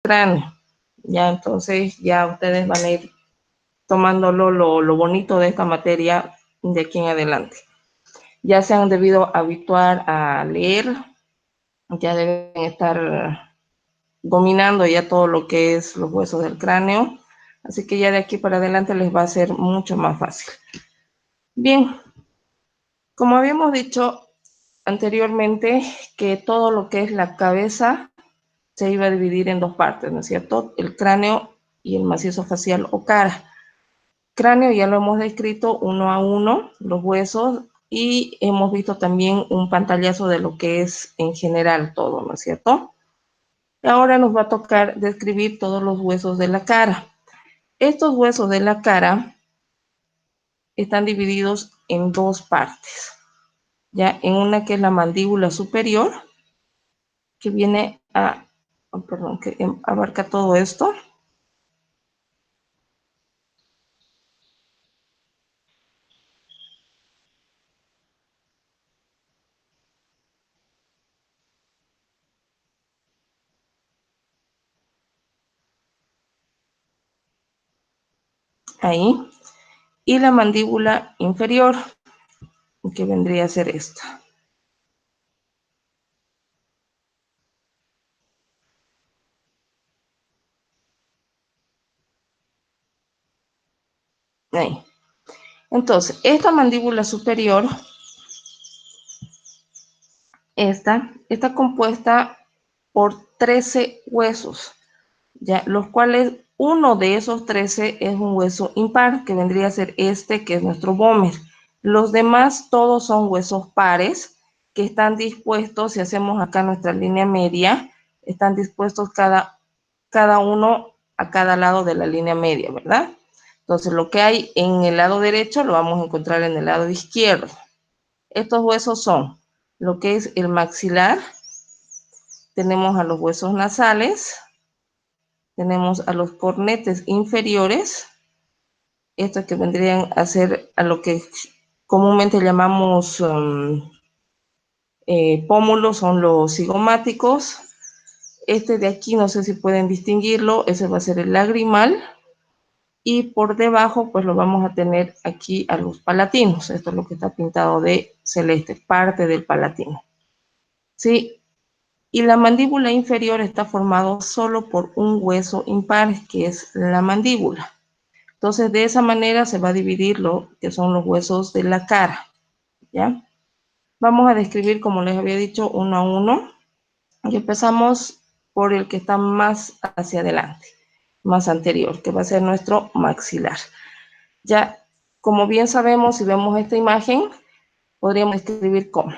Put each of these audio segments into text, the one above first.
cráneo. Ya, entonces ya ustedes van a ir tomándolo lo bonito de esta materia de aquí en adelante. Ya se han debido habituar a leer, ya deben estar dominando ya todo lo que es los huesos del cráneo, así que ya de aquí para adelante les va a ser mucho más fácil. Bien, como habíamos dicho anteriormente, que todo lo que es la cabeza se iba a dividir en dos partes, ¿no es cierto? El cráneo y el macizo facial o cara. Cráneo ya lo hemos descrito uno a uno, los huesos, y hemos visto también un pantallazo de lo que es en general todo, ¿no es cierto? Ahora nos va a tocar describir todos los huesos de la cara. Estos huesos de la cara están divididos en dos partes, ya en una que es la mandíbula superior, que viene a, oh, perdón, que abarca todo esto. Ahí, y la mandíbula inferior, que vendría a ser esta. Ahí. Entonces, esta mandíbula superior, está compuesta por 13 huesos, ya, los cuales uno de esos 13 es un hueso impar, que vendría a ser este, que es nuestro vómer. Los demás todos son huesos pares, que están dispuestos, si hacemos acá nuestra línea media, están dispuestos cada uno a cada lado de la línea media, ¿verdad? Entonces, lo que hay en el lado derecho lo vamos a encontrar en el lado izquierdo. Estos huesos son lo que es el maxilar, tenemos a los huesos nasales, tenemos a los cornetes inferiores, estos que vendrían a ser a lo que comúnmente llamamos pómulos, son los cigomáticos. Este de aquí, no sé si pueden distinguirlo, ese va a ser el lagrimal. Y por debajo, pues lo vamos a tener aquí a los palatinos. Esto es lo que está pintado de celeste, parte del palatino. ¿Sí? Y la mandíbula inferior está formado solo por un hueso impar, que es la mandíbula. Entonces, de esa manera se va a dividir lo que son los huesos de la cara, ¿ya? Vamos a describir, como les había dicho, uno a uno. Y empezamos por el que está más hacia adelante, más anterior, que va a ser nuestro maxilar. Ya, como bien sabemos, si vemos esta imagen, podríamos escribir como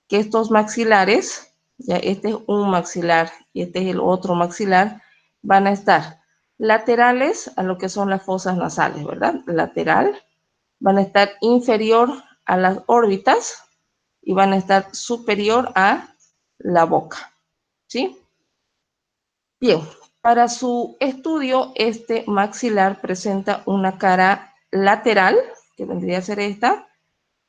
que estos maxilares, ya este es un maxilar y este es el otro maxilar, van a estar laterales a lo que son las fosas nasales, ¿verdad? Lateral, van a estar inferior a las órbitas y van a estar superior a la boca, ¿sí? Bien, para su estudio, este maxilar presenta una cara lateral, que vendría a ser esta,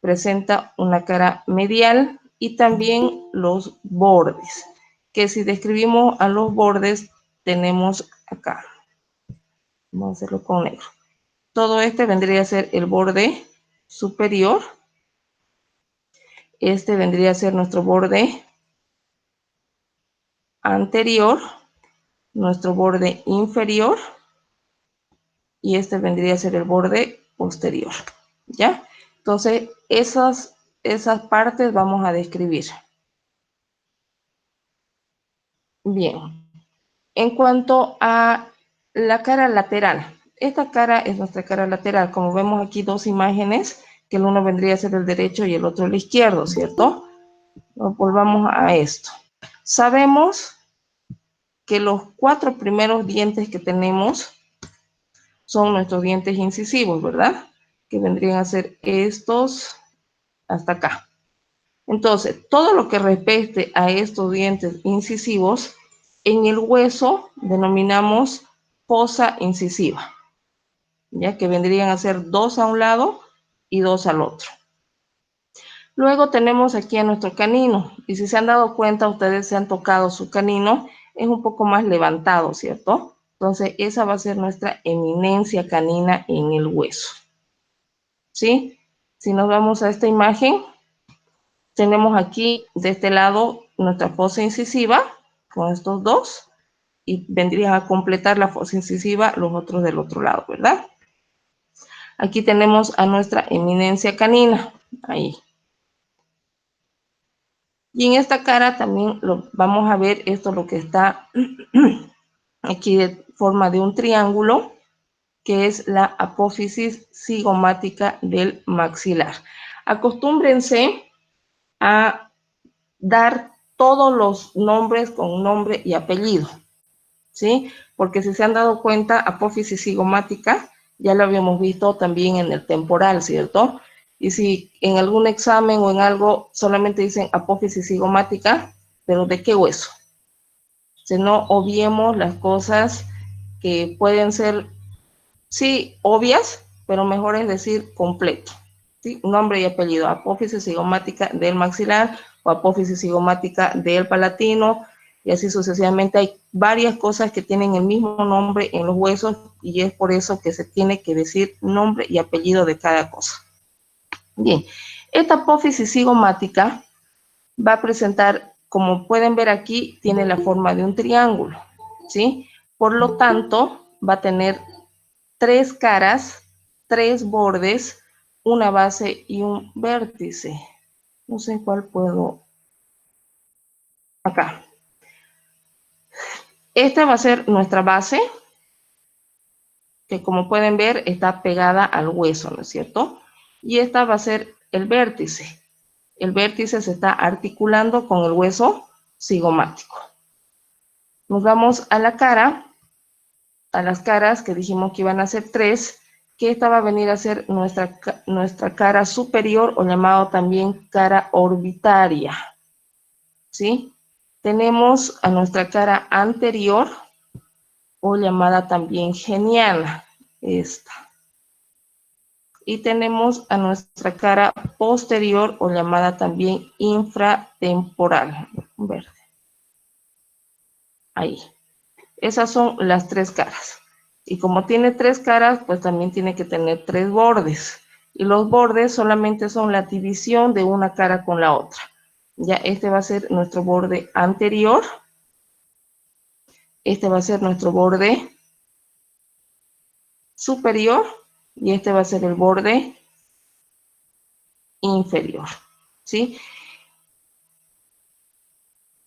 presenta una cara medial y también los bordes, que si describimos a los bordes tenemos acá. Vamos a hacerlo con negro. Todo este vendría a ser el borde superior. Este vendría a ser nuestro borde anterior, nuestro borde inferior y este vendría a ser el borde posterior. ¿Ya? Entonces, esas partes vamos a describir. Bien. En cuanto a la cara lateral, esta cara es nuestra cara lateral. Como vemos aquí dos imágenes, que el uno vendría a ser el derecho y el otro el izquierdo, ¿cierto? Nos volvamos a esto. Sabemos que los 4 primeros dientes que tenemos son nuestros dientes incisivos, ¿verdad? Que vendrían a ser estos hasta acá. Entonces, todo lo que respecte a estos dientes incisivos, en el hueso denominamos fosa incisiva, ya que vendrían a ser 2 a un lado y 2 al otro. Luego tenemos aquí a nuestro canino, y si se han dado cuenta, ustedes se han tocado su canino, es un poco más levantado, ¿cierto? Entonces, esa va a ser nuestra eminencia canina en el hueso, ¿sí? Si nos vamos a esta imagen, tenemos aquí de este lado nuestra fosa incisiva con estos dos y vendría a completar la fosa incisiva los otros del otro lado, ¿verdad? Aquí tenemos a nuestra eminencia canina, ahí. Y en esta cara también lo vamos a ver esto, lo que está aquí de forma de un triángulo, que es la apófisis cigomática del maxilar. Acostúmbrense a dar todos los nombres con nombre y apellido, ¿sí? Porque si se han dado cuenta, apófisis cigomática, ya lo habíamos visto también en el temporal, ¿cierto? Y si en algún examen o en algo solamente dicen apófisis cigomática, ¿pero de qué hueso? Si no obviemos las cosas que pueden ser, sí, obvias, pero mejor es decir completo, ¿sí? Nombre y apellido, apófisis cigomática del maxilar o apófisis cigomática del palatino, y así sucesivamente. Hay varias cosas que tienen el mismo nombre en los huesos y es por eso que se tiene que decir nombre y apellido de cada cosa. Bien, esta apófisis cigomática va a presentar, como pueden ver aquí, tiene la forma de un triángulo, ¿sí? Por lo tanto, va a tener 3 caras, 3 bordes, una base y un vértice. No sé cuál puedo. Acá. Esta va a ser nuestra base, que como pueden ver está pegada al hueso, ¿no es cierto? Y esta va a ser el vértice. El vértice se está articulando con el hueso cigomático. Nos vamos a la cara, a las caras que dijimos que iban a ser 3, que esta va a venir a ser nuestra cara superior, o llamado también cara orbitaria, ¿sí? Tenemos a nuestra cara anterior, o llamada también geniana, esta. Y tenemos a nuestra cara posterior, o llamada también infratemporal, verde. Ahí. Esas son las 3 caras. Y como tiene 3 caras, pues también tiene que tener 3 bordes. Y los bordes solamente son la división de una cara con la otra. Ya este va a ser nuestro borde anterior. Este va a ser nuestro borde superior. Y este va a ser el borde inferior, ¿sí?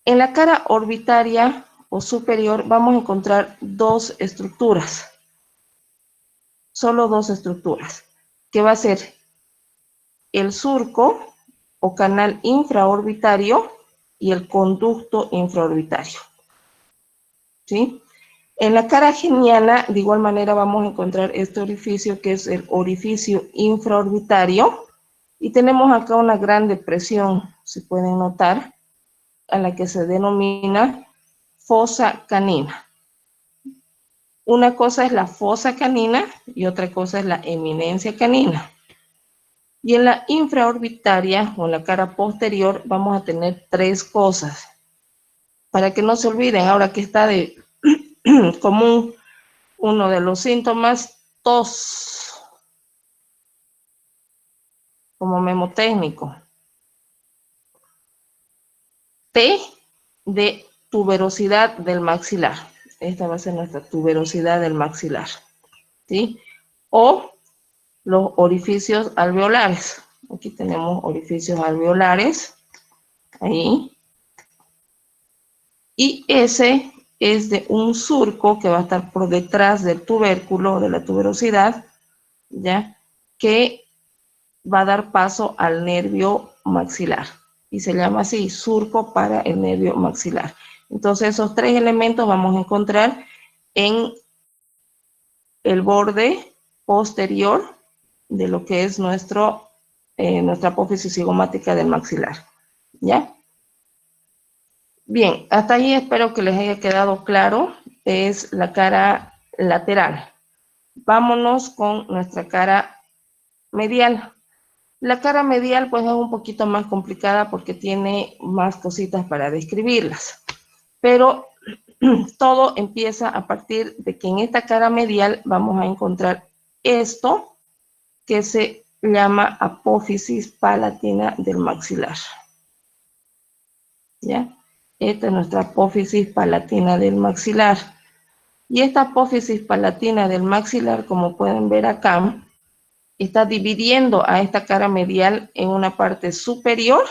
En la cara orbitaria o superior vamos a encontrar 2 estructuras. Solo 2 estructuras. Que va a ser el surco o canal infraorbitario y el conducto infraorbitario, ¿sí? En la cara geniana, de igual manera, vamos a encontrar este orificio, que es el orificio infraorbitario, y tenemos acá una gran depresión, si pueden notar, a la que se denomina fosa canina. Una cosa es la fosa canina y otra cosa es la eminencia canina. Y en la infraorbitaria, o en la cara posterior, vamos a tener 3 cosas. Para que no se olviden, ahora que está de común uno de los síntomas, tos, como memotécnico. T de tuberosidad del maxilar. Esta va a ser nuestra tuberosidad del maxilar, ¿sí? O los orificios alveolares. Aquí tenemos orificios alveolares. Ahí. Y ese es de un surco que va a estar por detrás del tubérculo, de la tuberosidad, ¿ya? Que va a dar paso al nervio maxilar. Y se llama así, surco para el nervio maxilar. Entonces, esos 3 elementos vamos a encontrar en el borde posterior de lo que es nuestra apófisis cigomática del maxilar, ¿ya? Bien, hasta ahí espero que les haya quedado claro. Es la cara lateral. Vámonos con nuestra cara medial. La cara medial pues es un poquito más complicada porque tiene más cositas para describirlas. Pero todo empieza a partir de que en esta cara medial vamos a encontrar esto que se llama apófisis palatina del maxilar. ¿Ya? Esta es nuestra apófisis palatina del maxilar. Y esta apófisis palatina del maxilar, como pueden ver acá, está dividiendo a esta cara medial en una parte superior,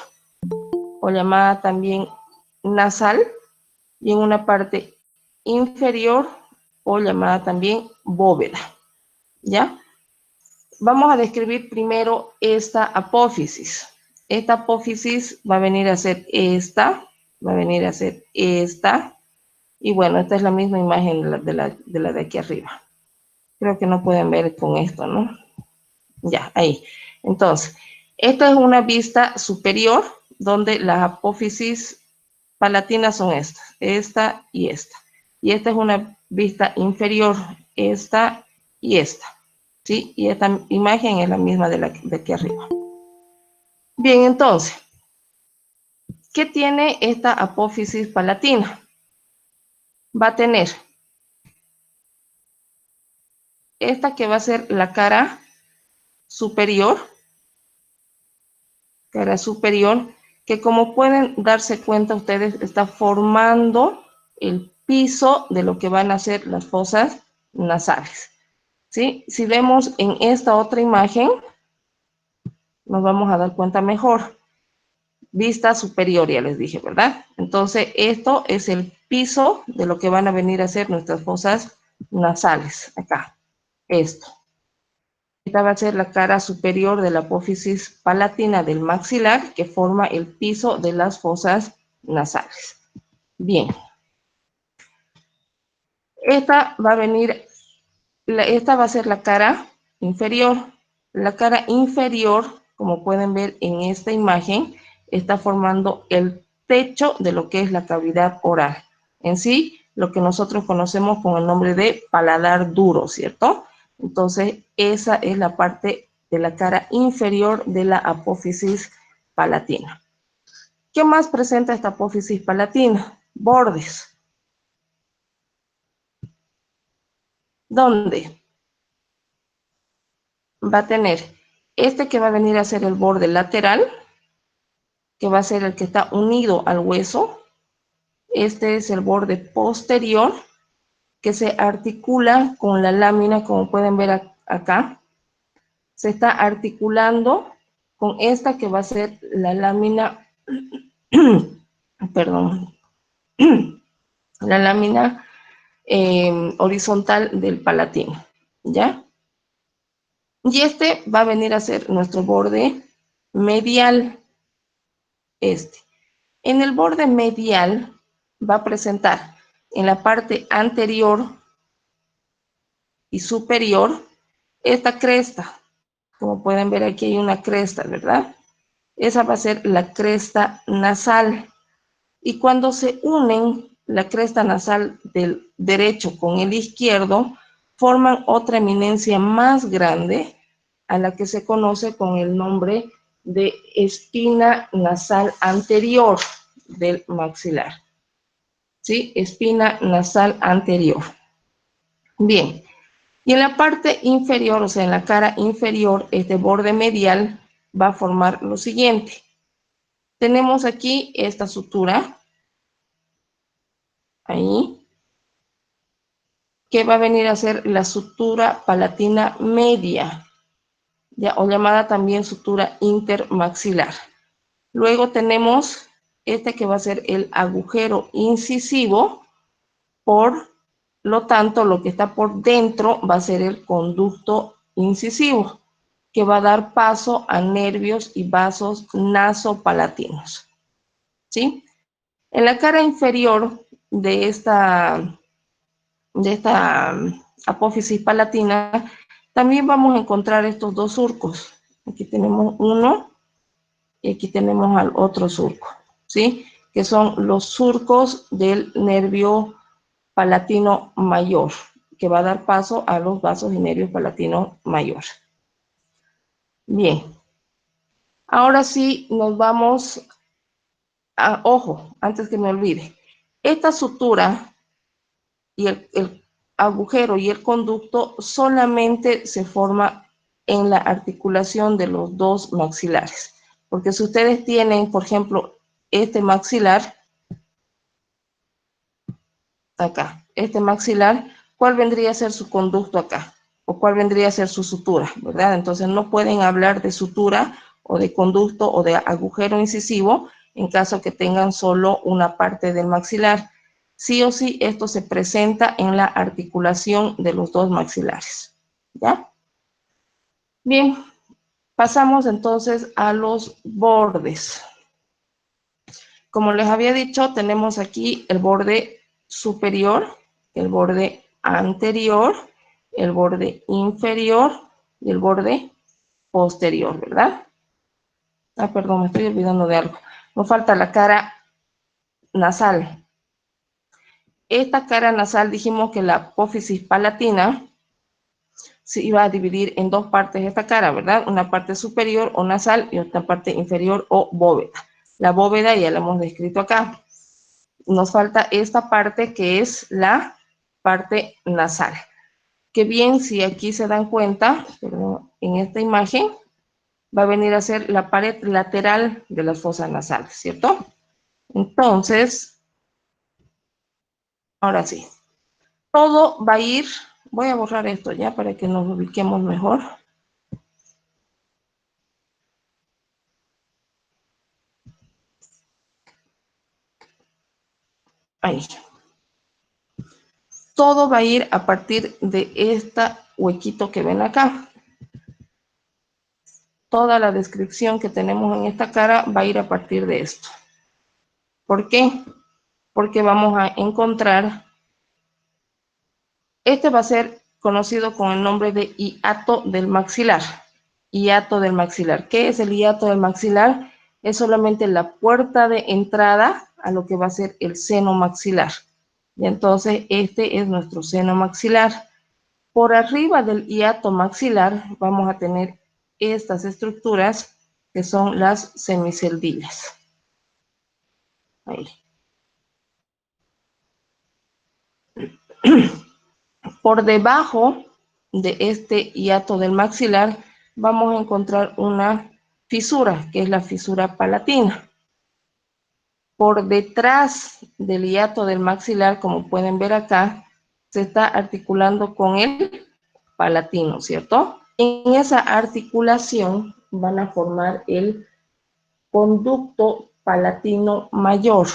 o llamada también nasal, y en una parte inferior, o llamada también bóveda. ¿Ya? Vamos a describir primero esta apófisis. Esta apófisis va a venir a ser esta, va a venir a ser esta, y bueno, esta es la misma imagen de la de aquí arriba. Creo que no pueden ver con esto, ¿no? Ya, ahí. Entonces, esta es una vista superior, donde las apófisis palatinas son estas, esta y esta. Y esta es una vista inferior, esta y esta. ¿Sí? Y esta imagen es la misma de aquí arriba. Bien, entonces, ¿qué tiene esta apófisis palatina? Va a tener esta que va a ser la cara superior, que como pueden darse cuenta ustedes, está formando el piso de lo que van a ser las fosas nasales. ¿Sí? Si vemos en esta otra imagen, nos vamos a dar cuenta mejor. Vista superior, ya les dije, ¿verdad? Entonces, esto es el piso de lo que van a venir a ser nuestras fosas nasales. Acá, esto. Esta va a ser la cara superior de la apófisis palatina del maxilar, que forma el piso de las fosas nasales. Bien. Esta va a venir, esta va a ser la cara inferior. La cara inferior, como pueden ver en esta imagen, está formando el techo de lo que es la cavidad oral. En sí, lo que nosotros conocemos con el nombre de paladar duro, ¿cierto? Entonces, esa es la parte de la cara inferior de la apófisis palatina. ¿Qué más presenta esta apófisis palatina? Bordes. ¿Dónde? Va a tener este que va a venir a ser el borde lateral, que va a ser el que está unido al hueso. Este es el borde posterior, que se articula con la lámina, como pueden ver acá. Se está articulando con esta que va a ser la lámina, perdón, la lámina horizontal del palatino, ¿ya? Y este va a venir a ser nuestro borde medial, este. En el borde medial va a presentar en la parte anterior y superior esta cresta. Como pueden ver, aquí hay una cresta, ¿verdad? Esa va a ser la cresta nasal. Y cuando se unen la cresta nasal del derecho con el izquierdo, forman otra eminencia más grande, a la que se conoce con el nombre de espina nasal anterior del maxilar. ¿Sí? Espina nasal anterior. Bien. Y en la parte inferior, o sea, en la cara inferior, este borde medial va a formar lo siguiente. Tenemos aquí esta sutura, ahí, que va a venir a ser la sutura palatina media, ya, o llamada también sutura intermaxilar. Luego tenemos este que va a ser el agujero incisivo, por lo tanto, lo que está por dentro va a ser el conducto incisivo, que va a dar paso a nervios y vasos nasopalatinos. ¿Sí? En la cara inferior de esta apófisis palatina, también vamos a encontrar estos dos surcos. Aquí tenemos uno y aquí tenemos al otro surco, ¿sí? Que son los surcos del nervio palatino mayor, que va a dar paso a los vasos y nervios palatinos mayor. Bien, ahora sí nos vamos a, ojo, antes que me olvide, esta sutura y el agujero y el conducto solamente se forma en la articulación de los dos maxilares. Porque si ustedes tienen, por ejemplo, este maxilar, acá, este maxilar, ¿cuál vendría a ser su conducto acá? ¿O cuál vendría a ser su sutura? ¿Verdad? Entonces no pueden hablar de sutura o de conducto o de agujero incisivo en caso que tengan solo una parte del maxilar. Sí o sí, esto se presenta en la articulación de los dos maxilares. ¿Ya? Bien, pasamos entonces a los bordes. Como les había dicho, tenemos aquí el borde superior, el borde anterior, el borde inferior y el borde posterior, ¿verdad? Ah, perdón, me estoy olvidando de algo. Nos falta la cara nasal. Esta cara nasal dijimos que la apófisis palatina se iba a dividir en dos partes esta cara, ¿verdad? Una parte superior o nasal y otra parte inferior o bóveda. La bóveda ya la hemos descrito acá. Nos falta esta parte que es la parte nasal. Que bien, si aquí se dan cuenta, en esta imagen, va a venir a ser la pared lateral de las fosas nasales, ¿cierto? Entonces, ahora sí, todo va a ir, voy a borrar esto ya para que nos ubiquemos mejor. Ahí. Todo va a ir a partir de este huequito que ven acá. Toda la descripción que tenemos en esta cara va a ir a partir de esto. ¿Por qué? Porque vamos a encontrar, este va a ser conocido con el nombre de hiato del maxilar. Hiato del maxilar. ¿Qué es el hiato del maxilar? Es solamente la puerta de entrada a lo que va a ser el seno maxilar. Y entonces este es nuestro seno maxilar. Por arriba del hiato maxilar vamos a tener estas estructuras que son las semiceldillas. Ahí. Por debajo de este hiato del maxilar vamos a encontrar una fisura, que es la fisura palatina. Por detrás del hiato del maxilar, como pueden ver acá, se está articulando con el palatino, ¿cierto? En esa articulación van a formar el conducto palatino mayor.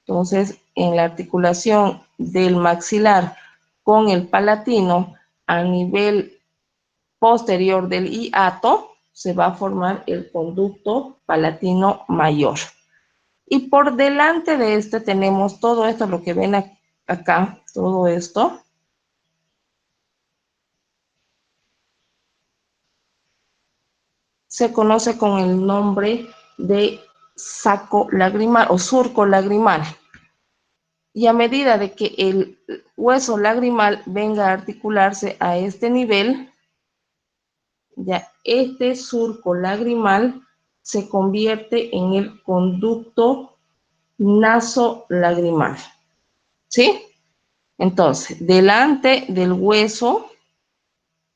Entonces, en la articulación del maxilar con el palatino a nivel posterior del hiato, se va a formar el conducto palatino mayor. Y por delante de este tenemos todo esto, lo que ven acá, todo esto. Se conoce con el nombre de saco lagrimal o surco lagrimal. Y a medida de que el hueso lagrimal venga a articularse a este nivel, ya este surco lagrimal se convierte en el conducto nasolagrimal. ¿Sí? Entonces, delante del hueso,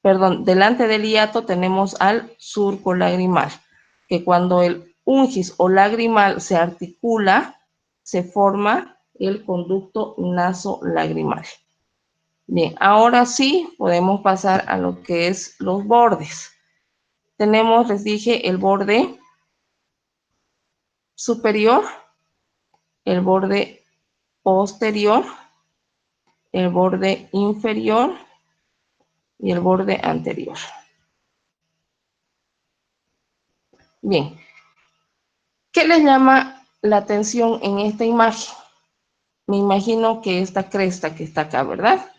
perdón, delante del hiato tenemos al surco lagrimal, que cuando el ungis o lagrimal se articula, se forma el conducto nasolagrimal. Bien, ahora sí podemos pasar a lo que es los bordes. Tenemos, les dije, el borde superior, el borde posterior, el borde inferior y el borde anterior. Bien, ¿qué les llama la atención en esta imagen? Me imagino que esta cresta que está acá, ¿verdad?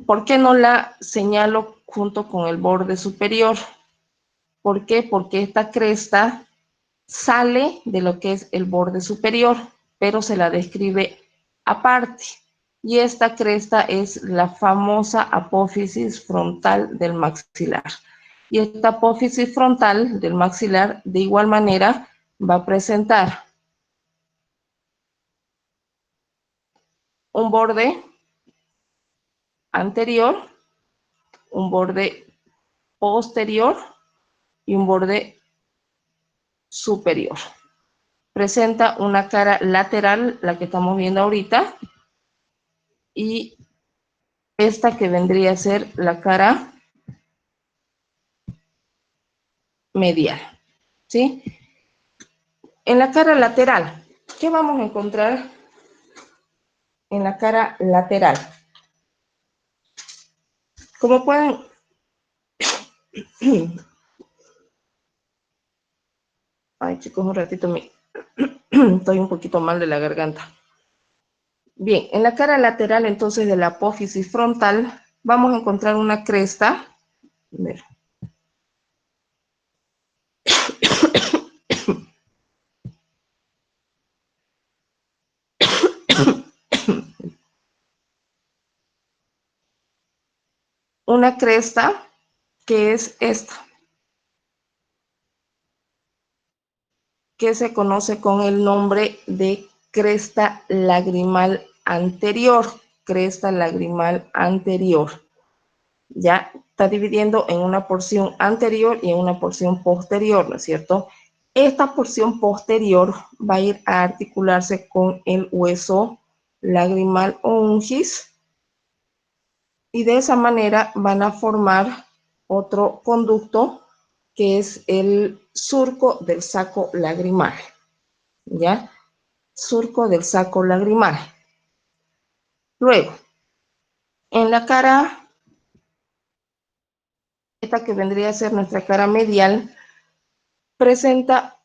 ¿Por qué no la señalo junto con el borde superior? ¿Por qué? Porque esta cresta sale de lo que es el borde superior, pero se la describe aparte. Y esta cresta es la famosa apófisis frontal del maxilar. Y esta apófisis frontal del maxilar, de igual manera, va a presentar un borde anterior, un borde posterior y un borde superior. Presenta una cara lateral, la que estamos viendo ahorita, y esta que vendría a ser la cara medial, ¿sí? En la cara lateral, ¿qué vamos a encontrar en la cara lateral? Como pueden... Ay, chicos, un ratito estoy un poquito mal de la garganta. Bien, en la cara lateral entonces de la apófisis frontal vamos a encontrar una cresta. Una cresta que es esta, que se conoce con el nombre de cresta lagrimal anterior. Cresta lagrimal anterior. Ya está dividiendo en una porción anterior y en una porción posterior, ¿no es cierto? Esta porción posterior va a ir a articularse con el hueso lagrimal ungis y de esa manera van a formar otro conducto que es el surco del saco lagrimal, ¿ya? Surco del saco lagrimal. Luego, en la cara, esta que vendría a ser nuestra cara medial, presenta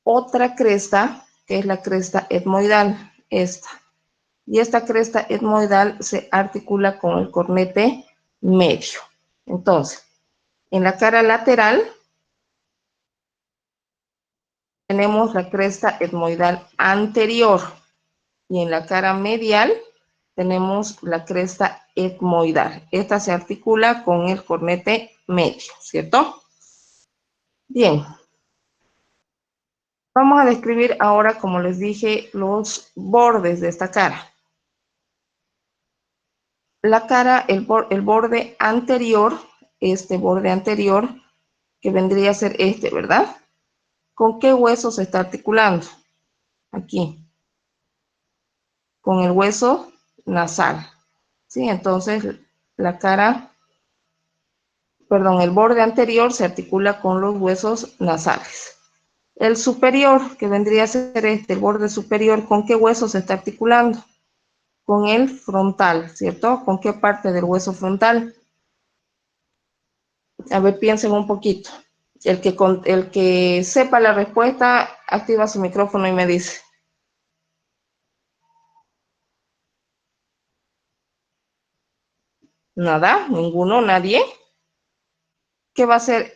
otra cresta, que es la cresta etmoidal, esta. Y esta cresta etmoidal se articula con el cornete medio. Entonces, en la cara lateral tenemos la cresta etmoidal anterior y en la cara medial tenemos la cresta etmoidal. Esta se articula con el cornete medio, ¿cierto? Bien, vamos a describir ahora, como les dije, los bordes de esta cara. La cara, el borde anterior, este borde anterior, que vendría a ser este, ¿verdad? ¿Con qué hueso se está articulando? Aquí, con el hueso nasal, ¿sí? Entonces, la cara, perdón, el borde anterior se articula con los huesos nasales. El superior, que vendría a ser este, el borde superior, ¿con qué hueso se está articulando? Con el frontal, ¿cierto? ¿Con qué parte del hueso frontal? A ver, piensen un poquito. El que sepa la respuesta, activa su micrófono y me dice. Nada, ninguno, nadie. ¿Qué va a ser?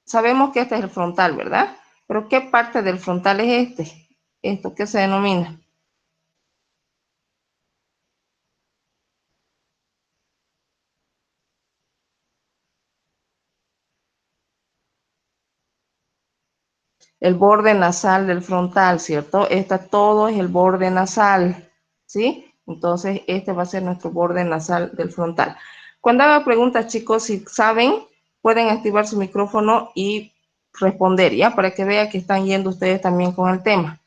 Sabemos que este es el frontal, ¿verdad? Pero ¿qué parte del frontal es este? ¿Esto qué se denomina? El borde nasal del frontal, ¿cierto? Todo es el borde nasal, ¿sí? Entonces, este va a ser nuestro borde nasal del frontal. Cuando haga preguntas, chicos, si saben, pueden activar su micrófono y responder, ¿ya? Para que vean que están yendo ustedes también con el tema.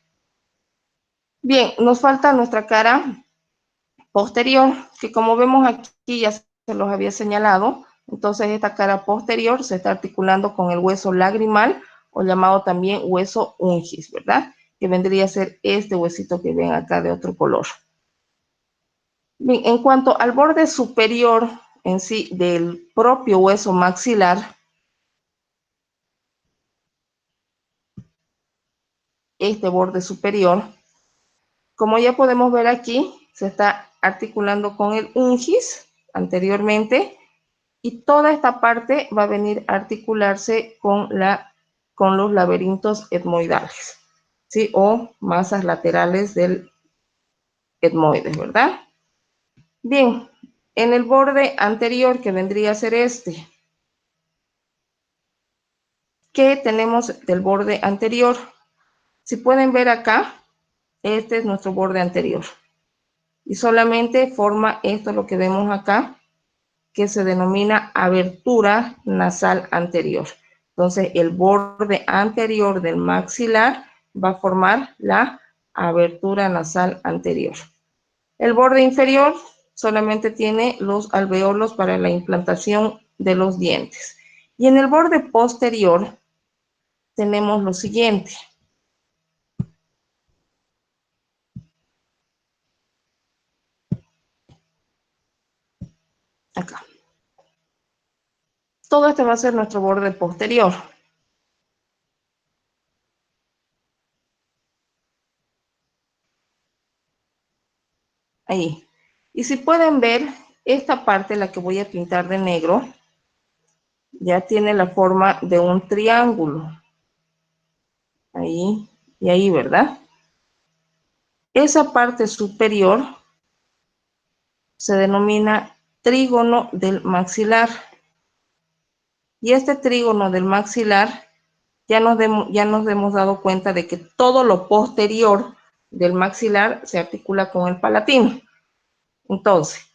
Bien, nos falta nuestra cara posterior, que como vemos aquí ya se los había señalado. Entonces esta cara posterior se está articulando con el hueso lagrimal o llamado también hueso ungis, ¿verdad? Que vendría a ser este huesito que ven acá de otro color. Bien, en cuanto al borde superior en sí del propio hueso maxilar, este borde superior, como ya podemos ver aquí, se está articulando con el ungis anteriormente y toda esta parte va a venir a articularse con los laberintos etmoidales, ¿sí? O masas laterales del etmoide, ¿verdad? Bien, en el borde anterior, que vendría a ser este, ¿qué tenemos del borde anterior? Si pueden ver acá, este es nuestro borde anterior, y solamente forma esto lo que vemos acá, que se denomina abertura nasal anterior. Entonces, el borde anterior del maxilar va a formar la abertura nasal anterior. El borde inferior solamente tiene los alveolos para la implantación de los dientes. Y en el borde posterior tenemos lo siguiente. Acá. Todo este va a ser nuestro borde posterior. Ahí. Y si pueden ver, esta parte, la que voy a pintar de negro, ya tiene la forma de un triángulo. Ahí y ahí, ¿verdad? Esa parte superior se denomina trígono del maxilar. Y este trígono del maxilar ya nos hemos dado cuenta de que todo lo posterior del maxilar se articula con el palatino. Entonces,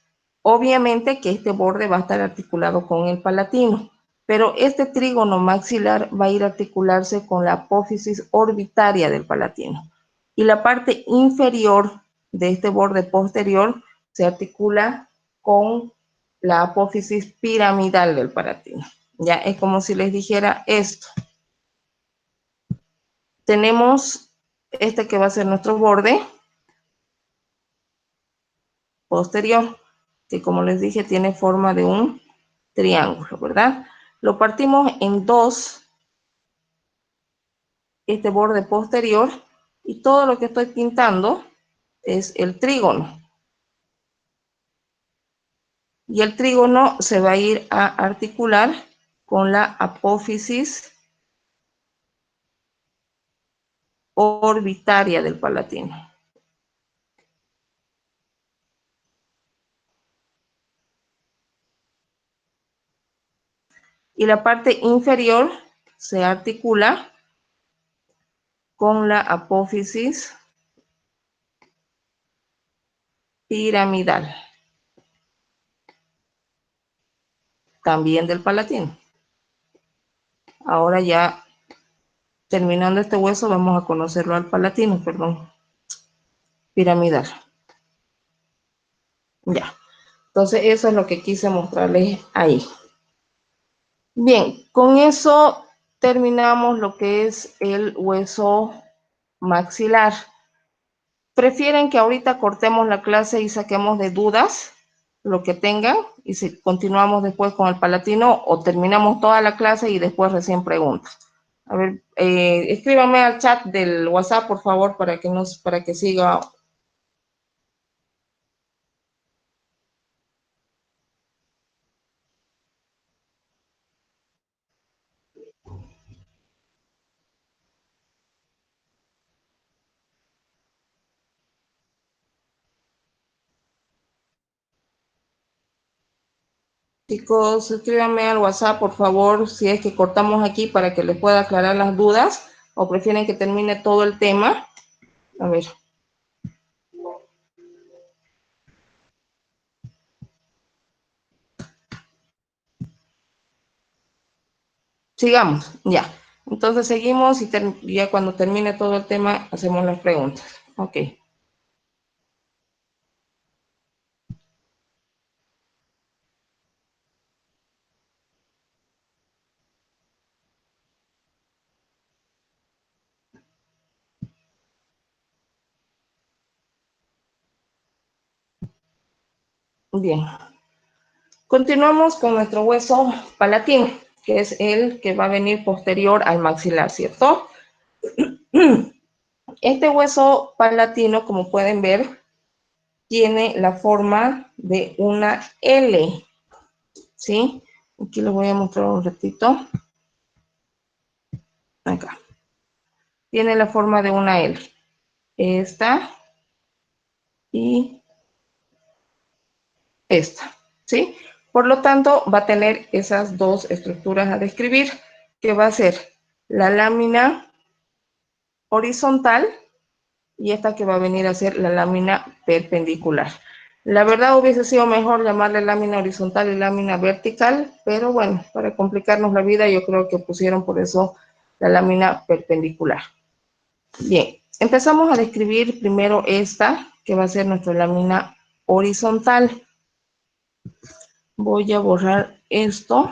obviamente que este borde va a estar articulado con el palatino, pero este trígono maxilar va a ir a articularse con la apófisis orbitaria del palatino. Y la parte inferior de este borde posterior se articula con la apófisis piramidal del palatino. Ya es como si les dijera esto. Tenemos este que va a ser nuestro borde posterior, que como les dije tiene forma de un triángulo, ¿verdad? Lo partimos en dos, este borde posterior, y todo lo que estoy pintando es el trígono. Y el trígono se va a ir a articular con la apófisis orbitaria del palatino. Y la parte inferior se articula con la apófisis piramidal, también del palatino. Ahora ya terminando este hueso vamos a conocerlo al palatino, perdón, piramidal. Ya, entonces eso es lo que quise mostrarles ahí. Bien, con eso terminamos lo que es el hueso maxilar. ¿Prefieren que ahorita cortemos la clase y saquemos de dudas lo que tengan y si continuamos después con el palatino, o terminamos toda la clase y después recién preguntas? A ver, escríbanme al chat del WhatsApp, por favor, para que siga. Chicos, escríbanme al WhatsApp, por favor, si es que cortamos aquí para que les pueda aclarar las dudas, o prefieren que termine todo el tema. A ver. Sigamos, ya. Entonces seguimos y ya cuando termine todo el tema hacemos las preguntas. Ok. Bien. Continuamos con nuestro hueso palatino, que es el que va a venir posterior al maxilar, ¿cierto? Este hueso palatino, como pueden ver, tiene la forma de una L, ¿sí? Aquí les voy a mostrar un ratito. Acá. Tiene la forma de una L. Esta y esta, ¿sí? Por lo tanto, va a tener esas dos estructuras a describir, que va a ser la lámina horizontal y esta que va a venir a ser la lámina perpendicular. La verdad hubiese sido mejor llamarle lámina horizontal y lámina vertical, pero bueno, para complicarnos la vida yo creo que pusieron por eso la lámina perpendicular. Bien, empezamos a describir primero esta, que va a ser nuestra lámina horizontal. Voy a borrar esto.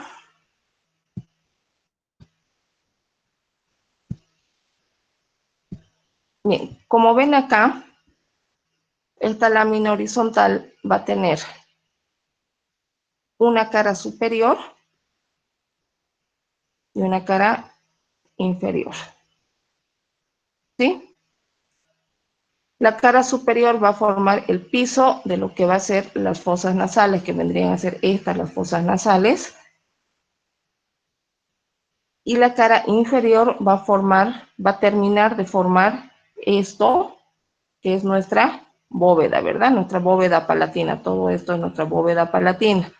Bien, como ven acá, esta lámina horizontal va a tener una cara superior y una cara inferior. ¿Sí? La cara superior va a formar el piso de lo que va a ser las fosas nasales, que vendrían a ser estas, las fosas nasales. Y la cara inferior va a terminar de formar esto, que es nuestra bóveda, ¿verdad? Nuestra bóveda palatina. Todo esto es nuestra bóveda palatina,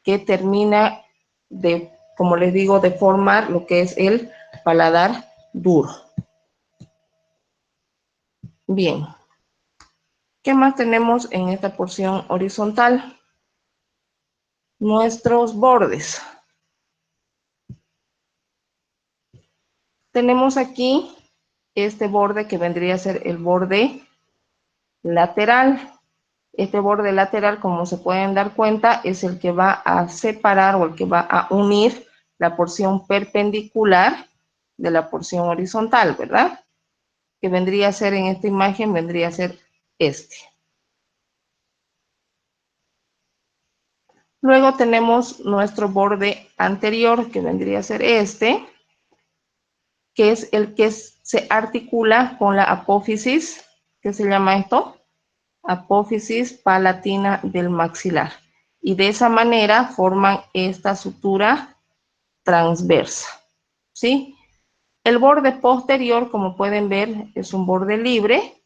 que termina de, como les digo, de formar lo que es el paladar duro. Bien. ¿Qué más tenemos en esta porción horizontal? Nuestros bordes. Tenemos aquí este borde que vendría a ser el borde lateral. Este borde lateral, como se pueden dar cuenta, es el que va a separar o el que va a unir la porción perpendicular de la porción horizontal, ¿verdad? Que vendría a ser en esta imagen, vendría a ser este. Luego tenemos nuestro borde anterior, que vendría a ser este, que es el que se articula con la apófisis, ¿qué se llama esto? Apófisis palatina del maxilar. Y de esa manera forman esta sutura transversa, ¿sí? El borde posterior, como pueden ver, es un borde libre,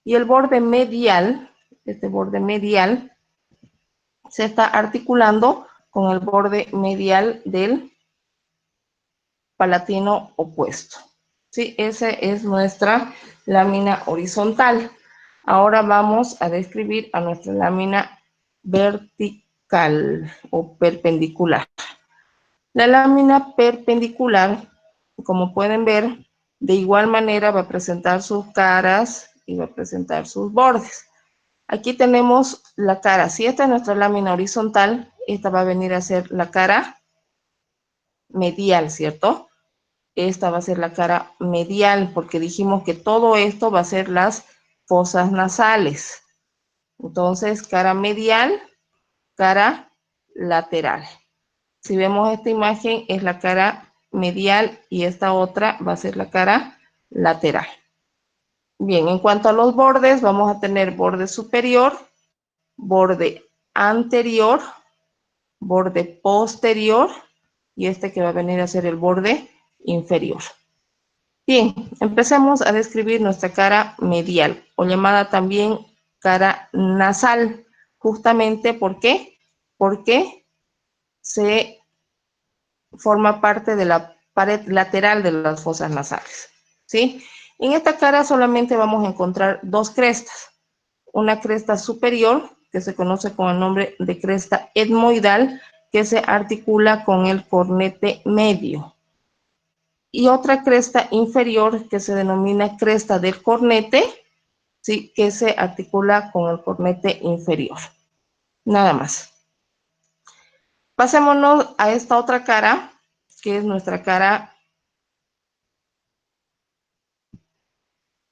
y el borde medial, este borde medial, se está articulando con el borde medial del palatino opuesto. Sí, esa es nuestra lámina horizontal. Ahora vamos a describir a nuestra lámina vertical o perpendicular. La lámina perpendicular, como pueden ver, de igual manera va a presentar sus caras y va a presentar sus bordes. Aquí tenemos la cara. Si esta es nuestra lámina horizontal, esta va a venir a ser la cara medial, ¿cierto? Esta va a ser la cara medial, porque dijimos que todo esto va a ser las fosas nasales. Entonces, cara medial, cara lateral. Si vemos esta imagen, es la cara medial y esta otra va a ser la cara lateral. Bien, en cuanto a los bordes, vamos a tener borde superior, borde anterior, borde posterior y este que va a venir a ser el borde inferior. Bien, empecemos a describir nuestra cara medial o llamada también cara nasal. Justamente, ¿por qué? Porque se forma parte de la pared lateral de las fosas nasales, ¿sí? En esta cara solamente vamos a encontrar dos crestas. Una cresta superior, que se conoce con el nombre de cresta etmoidal, que se articula con el cornete medio. Y otra cresta inferior, que se denomina cresta del cornete, ¿sí? Que se articula con el cornete inferior. Nada más. Pasémonos a esta otra cara, que es nuestra cara,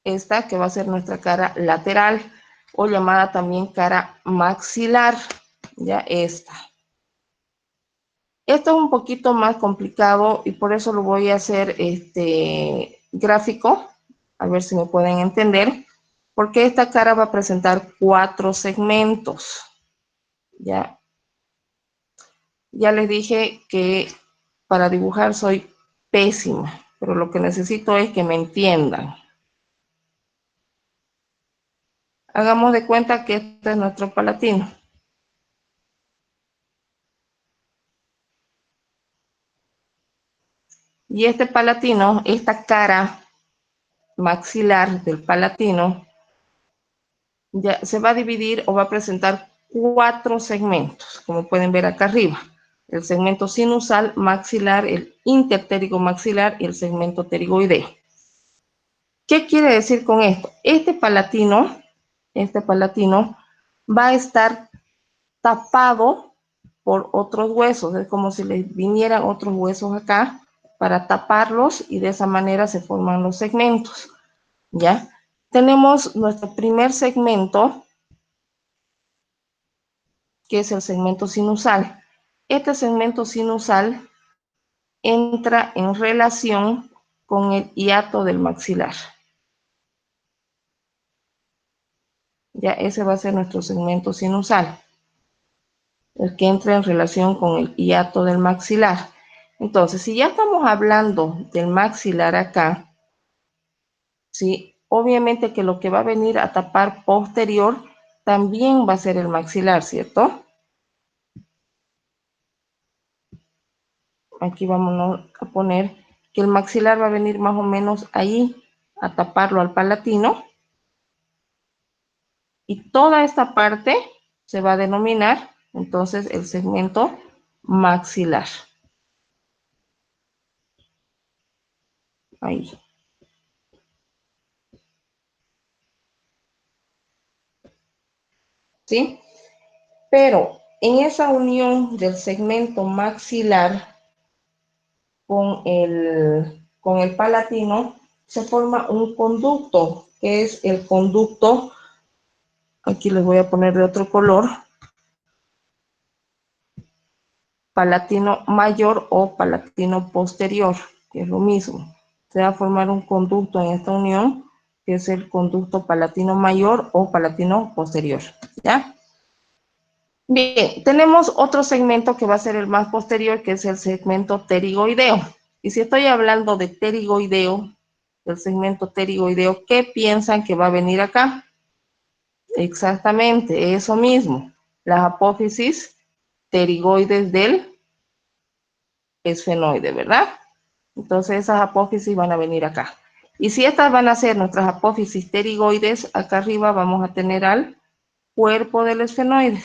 esta que va a ser nuestra cara lateral o llamada también cara maxilar, ya esta. Esto es un poquito más complicado y por eso lo voy a hacer gráfico, a ver si me pueden entender, porque esta cara va a presentar 4 segmentos. Ya les dije que para dibujar soy pésima, pero lo que necesito es que me entiendan. Hagamos de cuenta que este es nuestro palatino. Y este palatino, esta cara maxilar del palatino, ya se va a dividir o va a presentar 4 segmentos, como pueden ver acá arriba. El segmento sinusal maxilar, el interpterigo maxilar y el segmento pterigoideo. ¿Qué quiere decir con esto? Este palatino va a estar tapado por otros huesos. Es como si le vinieran otros huesos acá para taparlos y de esa manera se forman los segmentos. ¿Ya? Tenemos nuestro primer segmento, que es el segmento sinusal. Este segmento sinusal entra en relación con el hiato del maxilar. Ya ese va a ser nuestro segmento sinusal, el que entra en relación con el hiato del maxilar. Entonces, si ya estamos hablando del maxilar acá, ¿sí? Obviamente que lo que va a venir a tapar posterior también va a ser el maxilar, ¿cierto? Aquí vamos a poner que el maxilar va a venir más o menos ahí a taparlo al palatino. Y toda esta parte se va a denominar entonces el segmento maxilar. Ahí. ¿Sí? Pero en esa unión del segmento maxilar con el palatino, se forma un conducto, que es el conducto, aquí les voy a poner de otro color, palatino mayor o palatino posterior, que es lo mismo. Se va a formar un conducto en esta unión, que es el conducto palatino mayor o palatino posterior, ¿ya? Bien, tenemos otro segmento que va a ser el más posterior, que es el segmento pterigoideo. Y si estoy hablando de pterigoideo, del segmento pterigoideo, ¿qué piensan que va a venir acá? Exactamente, eso mismo, las apófisis pterigoides del esfenoide, ¿verdad? Entonces esas apófisis van a venir acá. Y si estas van a ser nuestras apófisis pterigoides, acá arriba vamos a tener al cuerpo del esfenoide.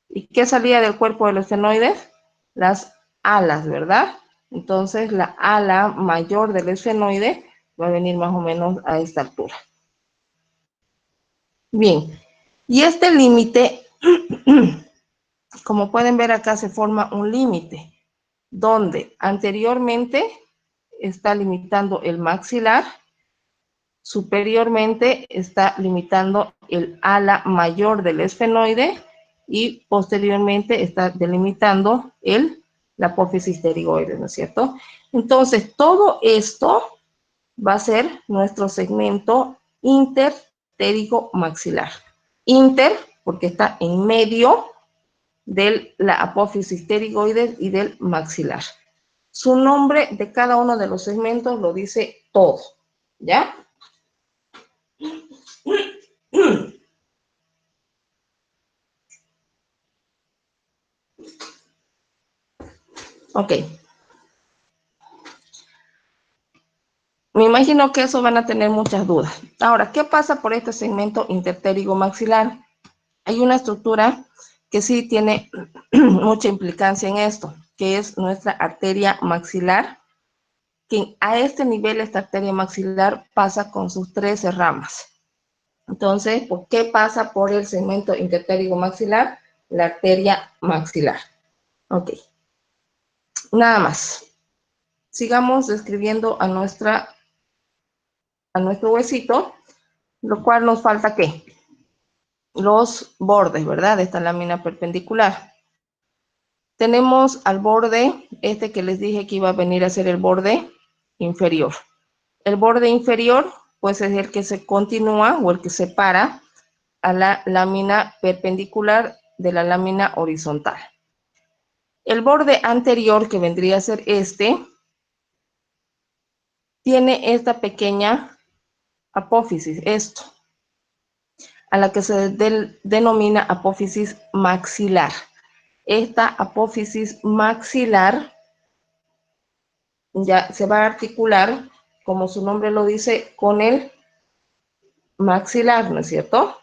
¿Y qué salía del cuerpo del esfenoide? Las alas, ¿verdad? Entonces la ala mayor del esfenoide va a venir más o menos a esta altura. Bien, y este límite, como pueden ver acá, se forma un límite, donde anteriormente está limitando el maxilar, superiormente está limitando el ala mayor del esfenoide y posteriormente está delimitando la apófisis pterigoide, ¿no es cierto? Entonces, todo esto va a ser nuestro segmento interpterigo maxilar. Inter, porque está en medio de la apófisis pterigoide y del maxilar. Su nombre de cada uno de los segmentos lo dice todo, ¿ya? Ok. Me imagino que eso van a tener muchas dudas. Ahora, ¿qué pasa por este segmento interpterigo maxilar? Hay una estructura que sí tiene mucha implicancia en esto, que es nuestra arteria maxilar, que a este nivel esta arteria maxilar pasa con sus 13 ramas. Entonces, ¿por qué pasa por el segmento interpterigo maxilar? La arteria maxilar. Ok. Nada más. Sigamos describiendo a nuestro huesito, lo cual nos falta ¿qué? Los bordes, ¿verdad? De esta lámina perpendicular. Tenemos al borde, este que les dije que iba a venir a ser el borde inferior. El borde inferior, pues es el que se continúa o el que separa a la lámina perpendicular de la lámina horizontal. El borde anterior, que vendría a ser este, tiene esta pequeña apófisis, esto, a la que se denomina apófisis maxilar. Esta apófisis maxilar ya se va a articular, como su nombre lo dice, con el maxilar, ¿no es cierto?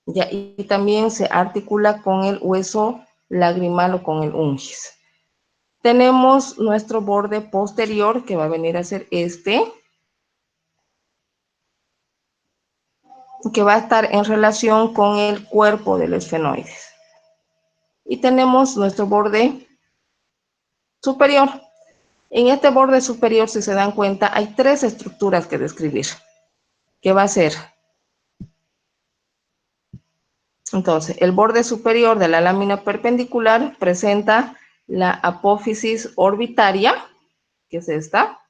Ya, y también se articula con el hueso lagrimal o con el ungis. Tenemos nuestro borde posterior, que va a venir a ser este, que va a estar en relación con el cuerpo del esfenoides. Y tenemos nuestro borde superior. En este borde superior, si se dan cuenta, hay tres estructuras que describir, que va a ser, entonces, el borde superior de la lámina perpendicular presenta la apófisis orbitaria, que es esta,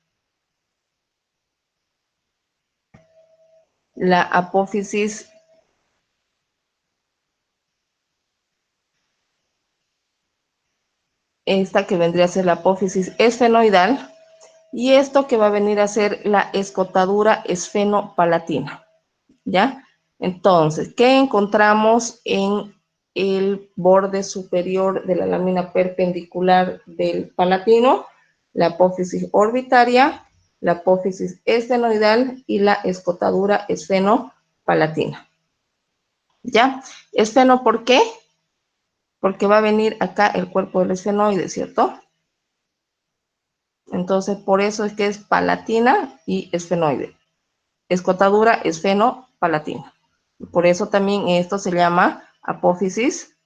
la apófisis esta que vendría a ser la apófisis esfenoidal, y esto que va a venir a ser la escotadura esfenopalatina, ¿ya? Entonces, ¿qué encontramos en el borde superior de la lámina perpendicular del palatino? La apófisis orbitaria, la apófisis esfenoidal y la escotadura esfenopalatina, ¿ya? Esfeno, ¿por qué? Porque va a venir acá el cuerpo del esfenoide, ¿cierto? Entonces, por eso es que es palatina y esfenoide. Escotadura esfenopalatina. Por eso también esto se llama apófisis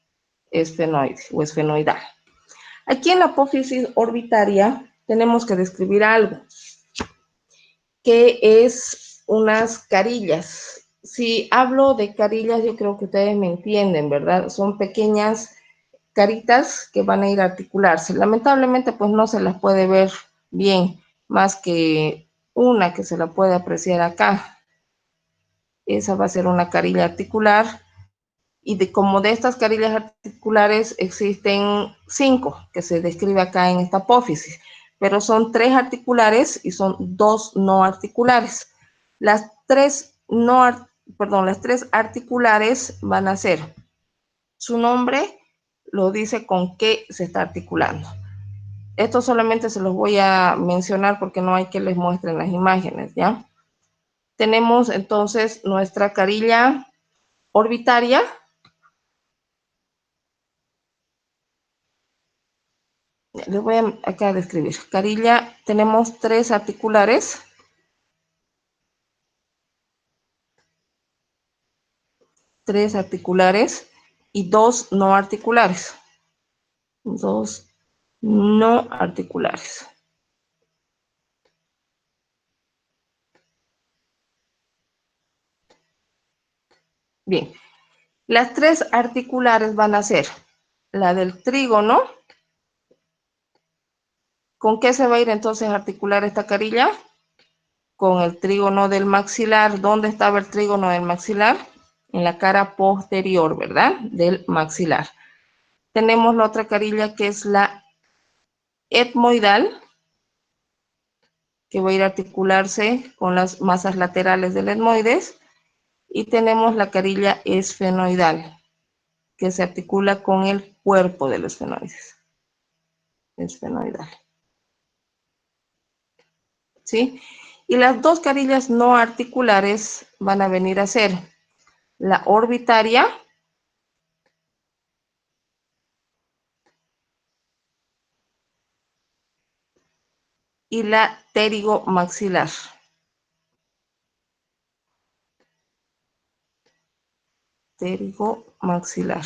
esfenoide o esfenoidal. Aquí en la apófisis orbitaria tenemos que describir algo, que es unas carillas. Si hablo de carillas, yo creo que ustedes me entienden, ¿verdad? Son pequeñas caritas que van a ir a articularse. Lamentablemente, pues no se las puede ver bien, más que una que se la puede apreciar acá. Esa va a ser una carilla articular. Y como de estas carillas articulares existen 5 que se describe acá en esta apófisis, pero son 3 articulares y son 2 no articulares. Las 3 no, perdón, las 3 articulares van a ser, su nombre lo dice con qué se está articulando. Esto solamente se los voy a mencionar porque no hay que les muestren las imágenes, ¿ya? Tenemos entonces nuestra carilla orbitaria. Les voy a acá a describir. Carilla, tenemos 3 articulares. 3 articulares y 2 no articulares. 2 no articulares. Bien, las 3 articulares van a ser la del trígono. ¿Con qué se va a ir entonces a articular esta carilla? Con el trígono del maxilar. ¿Dónde estaba el trígono del maxilar? En la cara posterior, ¿verdad? Del maxilar. Tenemos la otra carilla que es la etmoidal, que va a ir a articularse con las masas laterales del etmoides. Y tenemos la carilla esfenoidal, que se articula con el cuerpo de los esfenoides. Esfenoidal. ¿Sí? Y las 2 carillas no articulares van a venir a ser la orbitaria y la pterigomaxilar. Pterigomaxilar.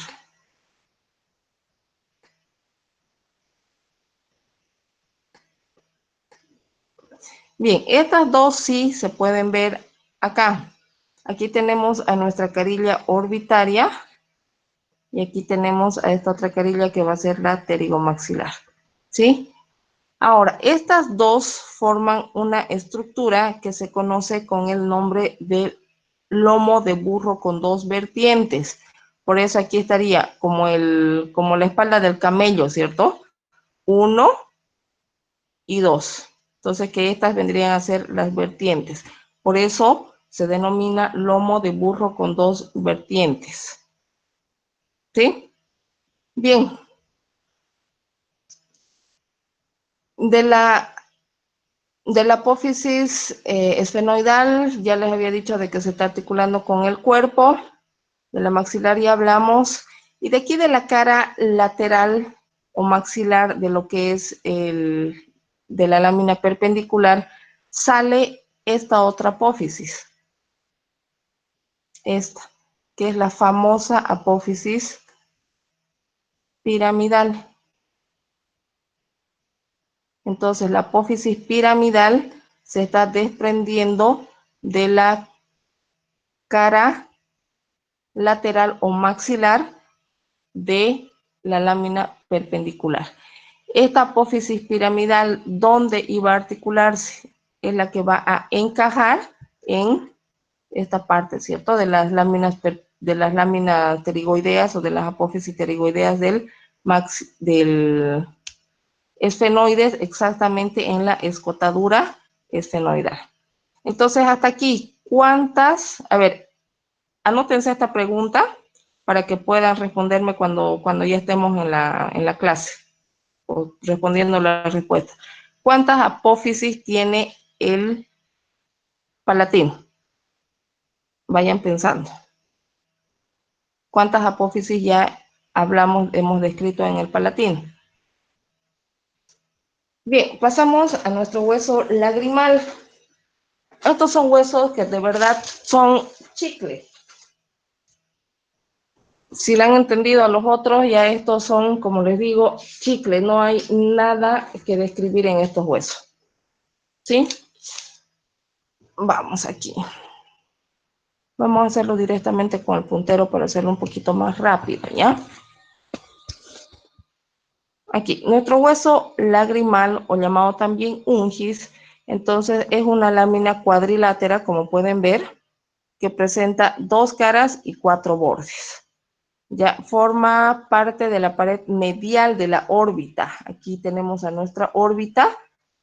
Bien, estas dos sí se pueden ver acá. Aquí tenemos a nuestra carilla orbitaria y aquí tenemos a esta otra carilla que va a ser la pterigomaxilar. ¿Sí? Ahora, estas dos forman una estructura que se conoce con el nombre de lomo de burro con 2 vertientes. Por eso aquí estaría como la espalda del camello, ¿cierto? 1 y 2. Entonces, que estas vendrían a ser las vertientes. Por eso se denomina lomo de burro con 2 vertientes. ¿Sí? Bien. De la De la apófisis esfenoidal, ya les había dicho de que se está articulando con el cuerpo. De la maxilar ya hablamos. Y de aquí de la cara lateral o maxilar, de lo que es de la lámina perpendicular, sale esta otra apófisis. Esta, que es la famosa apófisis piramidal. Entonces, la apófisis piramidal se está desprendiendo de la cara lateral o maxilar de la lámina perpendicular. Esta apófisis piramidal, ¿dónde iba a articularse? Es la que va a encajar en esta parte, ¿cierto? De las láminas pterigoideas o de las apófisis pterigoideas del esfenoides, exactamente en la escotadura esfenoidal. Entonces, hasta aquí, ¿cuántas? A ver, anótense esta pregunta para que puedan responderme cuando ya estemos en la clase, o respondiendo la respuesta. ¿Cuántas apófisis tiene el palatino? Vayan pensando. ¿Cuántas apófisis ya hemos descrito en el palatino? Bien, pasamos a nuestro hueso lagrimal. Estos son huesos que de verdad son chicle. Si le han entendido a los otros, ya estos son, como les digo, chicle. No hay nada que describir en estos huesos. ¿Sí? Vamos aquí. Vamos a hacerlo directamente con el puntero para hacerlo un poquito más rápido, ¿ya? Aquí, nuestro hueso lagrimal, o llamado también ungis, entonces es una lámina cuadrilátera, como pueden ver, que presenta 2 caras y 4 bordes. Ya forma parte de la pared medial de la órbita. Aquí tenemos a nuestra órbita,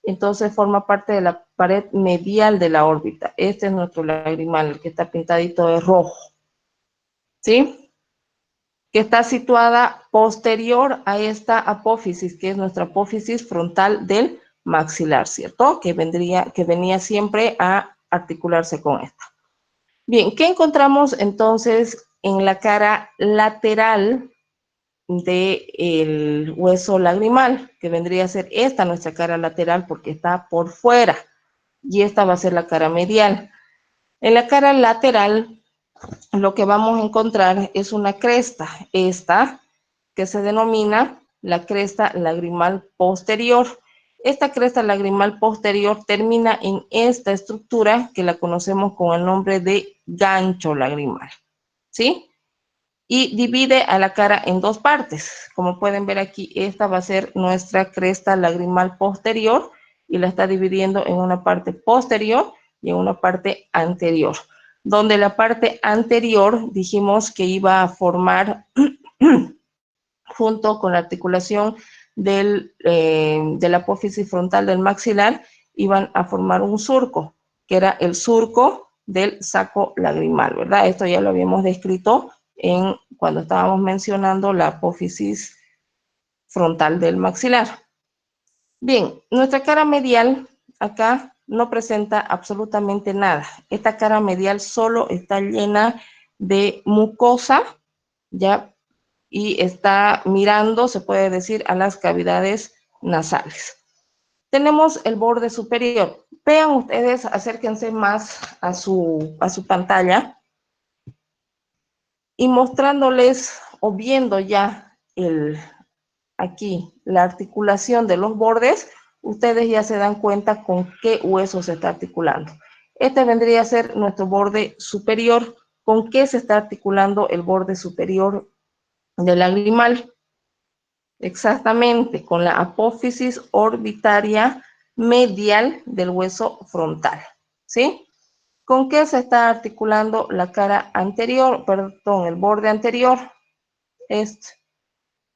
entonces forma parte de la pared medial de la órbita. Este es nuestro lagrimal, el que está pintadito de rojo, ¿sí? Que está situada posterior a esta apófisis, que es nuestra apófisis frontal del maxilar, ¿cierto? Que venía siempre a articularse con esta. Bien, ¿qué encontramos entonces en la cara lateral del hueso lagrimal? Que vendría a ser esta nuestra cara lateral porque está por fuera, y esta va a ser la cara medial. En la cara lateral lo que vamos a encontrar es una cresta, esta que se denomina la cresta lagrimal posterior. Esta cresta lagrimal posterior termina en esta estructura que la conocemos con el nombre de gancho lagrimal, ¿sí? Y divide a la cara en 2 partes. Como pueden ver aquí, esta va a ser nuestra cresta lagrimal posterior y la está dividiendo en una parte posterior y en una parte anterior. Donde la parte anterior dijimos que iba a formar junto con la articulación de la apófisis frontal del maxilar, iban a formar un surco, que era el surco del saco lagrimal, ¿verdad? Esto ya lo habíamos descrito cuando estábamos mencionando la apófisis frontal del maxilar. Bien, nuestra cara medial acá no presenta absolutamente nada. Esta cara medial solo está llena de mucosa, ya, y está mirando, se puede decir, a las cavidades nasales. Tenemos el borde superior. Vean ustedes, acérquense más a su pantalla y mostrándoles o viendo ya aquí la articulación de los bordes, ustedes ya se dan cuenta con qué hueso se está articulando. Este vendría a ser nuestro borde superior. ¿Con qué se está articulando el borde superior del lagrimal? Exactamente, con la apófisis orbitaria medial del hueso frontal, ¿sí? ¿Con qué se está articulando la cara anterior, perdón, el borde anterior?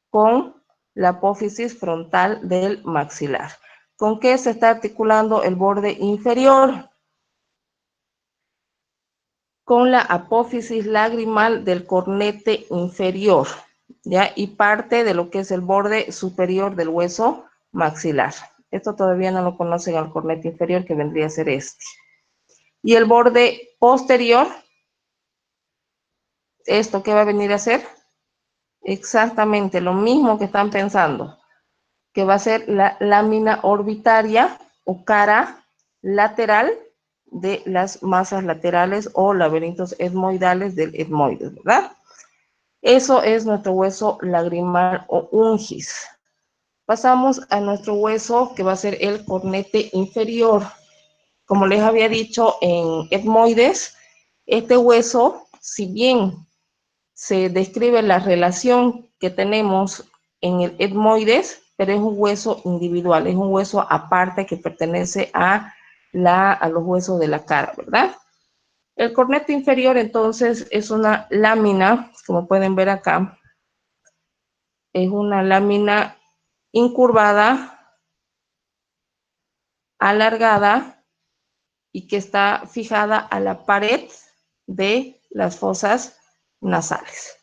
Con la apófisis frontal del maxilar. ¿Con qué se está articulando el borde inferior? Con la apófisis lagrimal del cornete inferior, ¿ya? Y parte de lo que es el borde superior del hueso maxilar. Esto todavía no lo conocen al cornete inferior, que vendría a ser este. Y el borde posterior, ¿esto qué va a venir a ser? Exactamente lo mismo que están pensando, que va a ser la lámina orbitaria o cara lateral de las masas laterales o laberintos etmoidales del etmoides, ¿verdad? Eso es nuestro hueso lagrimal o ungis. Pasamos a nuestro hueso que va a ser el cornete inferior. Como les había dicho, en etmoides, este hueso, si bien se describe la relación que tenemos en el etmoides, pero es un hueso individual, es un hueso aparte que pertenece a los huesos de la cara, ¿verdad? El cornete inferior, entonces, es una lámina, como pueden ver acá, es una lámina incurvada, alargada y que está fijada a la pared de las fosas nasales.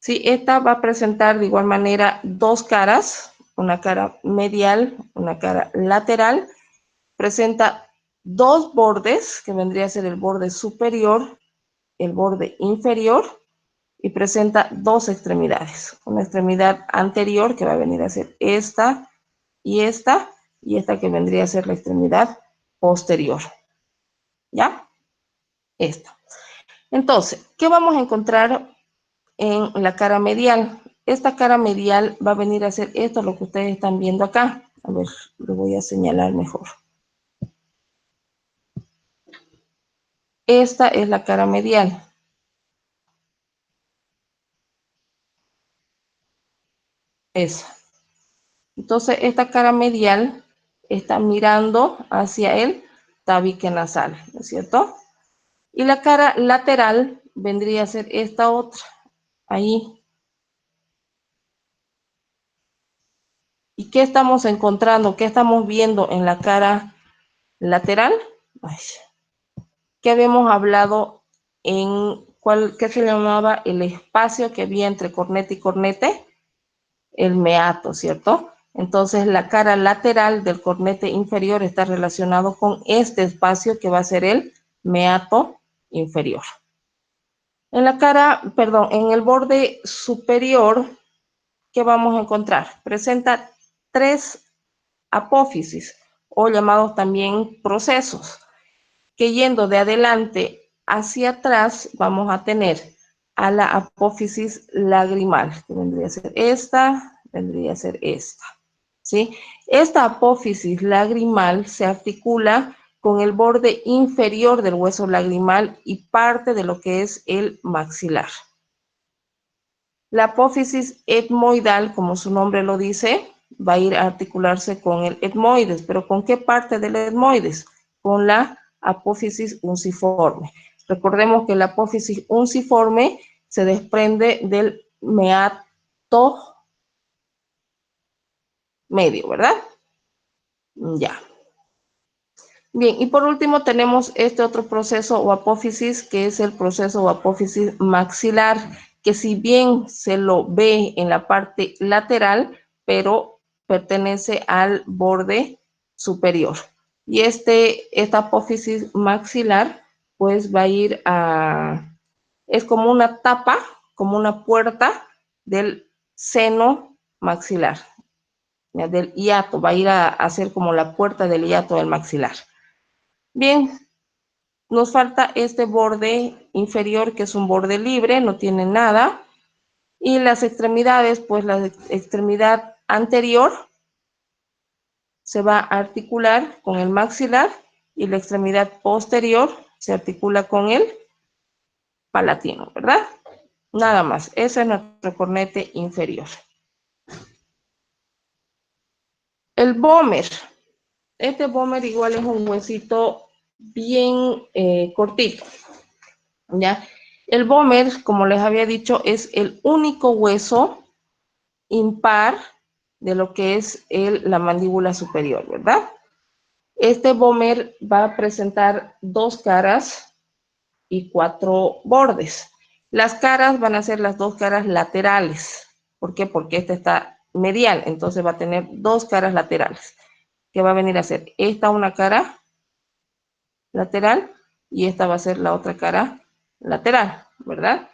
Sí, esta va a presentar de igual manera dos caras, una cara medial, una cara lateral. Presenta dos bordes, que vendría a ser el borde superior, el borde inferior, y presenta dos extremidades. Una extremidad anterior, que va a venir a ser esta, y esta que vendría a ser la extremidad posterior. ¿Ya? Esta. Entonces, ¿qué vamos a encontrar en la cara medial? Esta cara medial va a venir a ser esto, lo que ustedes están viendo acá. A ver, lo voy a señalar mejor. Esta es la cara medial. Esa. Entonces, esta cara medial está mirando hacia el tabique nasal, ¿no es cierto? Y la cara lateral vendría a ser esta otra, ahí. ¿Y qué estamos encontrando? ¿Qué estamos viendo en la cara lateral? Ay, ¿qué habíamos hablado en qué se llamaba el espacio que había entre cornete y cornete? El meato, ¿cierto? Entonces la cara lateral del cornete inferior está relacionado con este espacio que va a ser el meato inferior. En la cara, perdón, en el borde superior, ¿qué vamos a encontrar? Presenta tres apófisis o llamados también procesos, que yendo de adelante hacia atrás vamos a tener a la apófisis lagrimal, que vendría a ser esta, vendría a ser esta, ¿sí? Esta apófisis lagrimal se articula con el borde inferior del hueso lagrimal y parte de lo que es el maxilar. La apófisis etmoidal, como su nombre lo dice, va a ir a articularse con el etmoides, pero ¿con qué parte del etmoides? Con la apófisis unciforme. Recordemos que la apófisis unciforme se desprende del meato medio, ¿verdad? Ya. Bien, y por último tenemos este otro proceso o apófisis, que es el proceso o apófisis maxilar, que si bien se lo ve en la parte lateral, pero pertenece al borde superior. Y esta apófisis maxilar, pues va a ir es como una tapa, como una puerta del seno maxilar, ¿ya? Del hiato, va a ir a hacer como la puerta del hiato del maxilar. Bien, nos falta este borde inferior, que es un borde libre, no tiene nada. Y las extremidades, pues la extremidad anterior se va a articular con el maxilar y la extremidad posterior se articula con el palatino, ¿verdad? Nada más, ese es nuestro cornete inferior. El vómer. Este vómer igual es un huesito bien cortito, ¿ya? El vómer, como les había dicho, es el único hueso impar de lo que es la mandíbula superior, ¿verdad? Este vómer va a presentar dos caras y cuatro bordes. Las caras van a ser las dos caras laterales. ¿Por qué? Porque este está medial, entonces va a tener dos caras laterales. que va a venir a ser esta una cara lateral y esta va a ser la otra cara lateral, ¿verdad?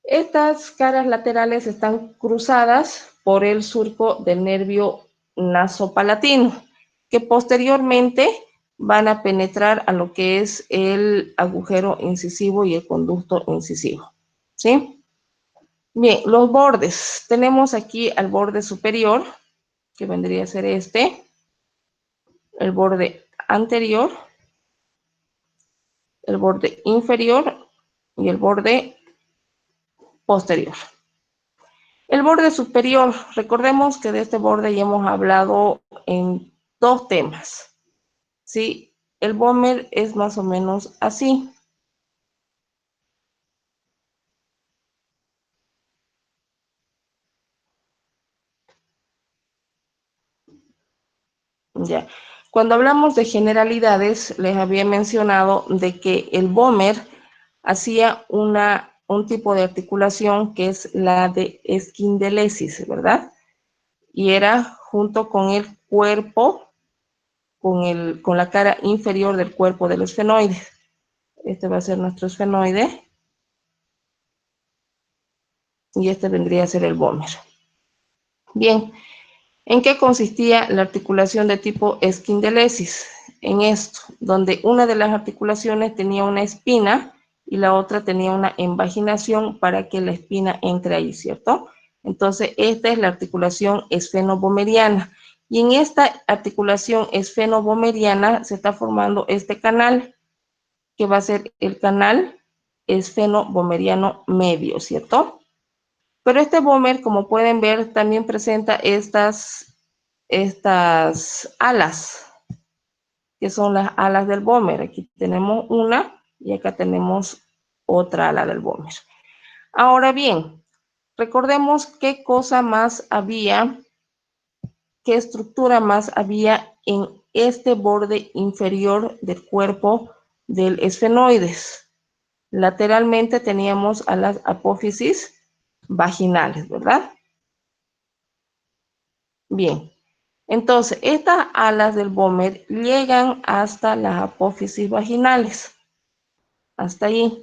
Estas caras laterales están cruzadas por el surco del nervio nasopalatino, que posteriormente van a penetrar a lo que es el agujero incisivo y el conducto incisivo, ¿sí? Bien, los bordes. Tenemos aquí al borde superior, que vendría a ser este, el borde anterior, el borde inferior y el borde posterior. El borde superior, recordemos que de este borde ya hemos hablado en dos temas, ¿sí? El vómer es más o menos así. Ya. Cuando hablamos de generalidades, les había mencionado de que el vómer hacía un tipo de articulación que es la de esquindelesis, ¿verdad? Y era junto con el cuerpo, con la cara inferior del cuerpo del esfenoide. Este va a ser nuestro esfenoide y este vendría a ser el vómer. Bien, ¿en qué consistía la articulación de tipo esquindelesis? En esto, donde una de las articulaciones tenía una espina y la otra tenía una invaginación para que la espina entre ahí, ¿cierto? Entonces, esta es la articulación esfenovomeriana. Y en esta articulación esfenovomeriana se está formando este canal, que va a ser el canal esfenovomeriano medio, ¿cierto? Pero este vómer, como pueden ver, también presenta estas alas, que son las alas del vómer. Aquí tenemos una y acá tenemos otra ala del vómer. Ahora bien, recordemos qué cosa más había, qué estructura más había en este borde inferior del cuerpo del esfenoides. Lateralmente teníamos a las apófisis vaginales, ¿verdad? Bien, entonces estas alas del vómer llegan hasta las apófisis vaginales, hasta allí,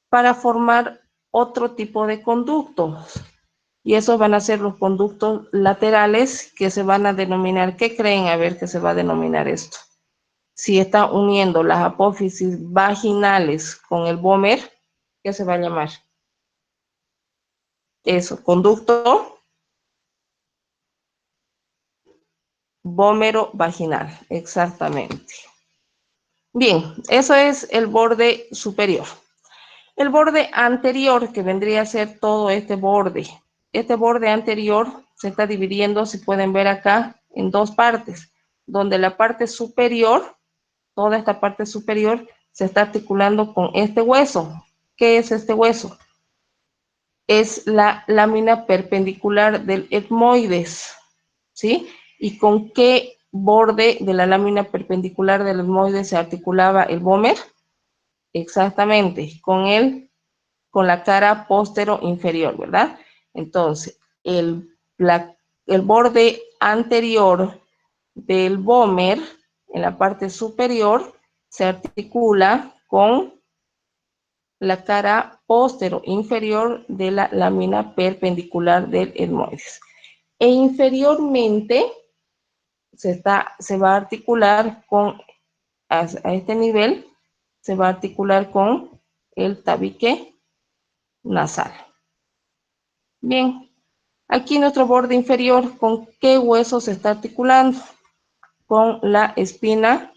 para formar otro tipo de conductos. Y esos van a ser los conductos laterales que se van a denominar, ¿qué creen? A ver qué se va a denominar esto. Si está uniendo las apófisis vaginales con el vómer, ¿qué se va a llamar? Eso, conducto vómero vaginal, exactamente. Bien, eso es el borde superior. El borde anterior, que vendría a ser todo este borde anterior se está dividiendo, si pueden ver acá, en dos partes, donde la parte superior, toda esta parte superior, se está articulando con este hueso. ¿Qué es este hueso? Es la lámina perpendicular del etmoides, ¿sí? ¿Y con qué borde de la lámina perpendicular del etmoides se articulaba el vómer? Exactamente, con la cara postero inferior, ¿verdad? Entonces, el borde anterior del vómer, en la parte superior, se articula con la cara postero inferior de la lámina perpendicular del etmoides. E inferiormente se va a articular a este nivel, se va a articular con el tabique nasal. Bien, aquí nuestro borde inferior, ¿con qué hueso se está articulando? Con la espina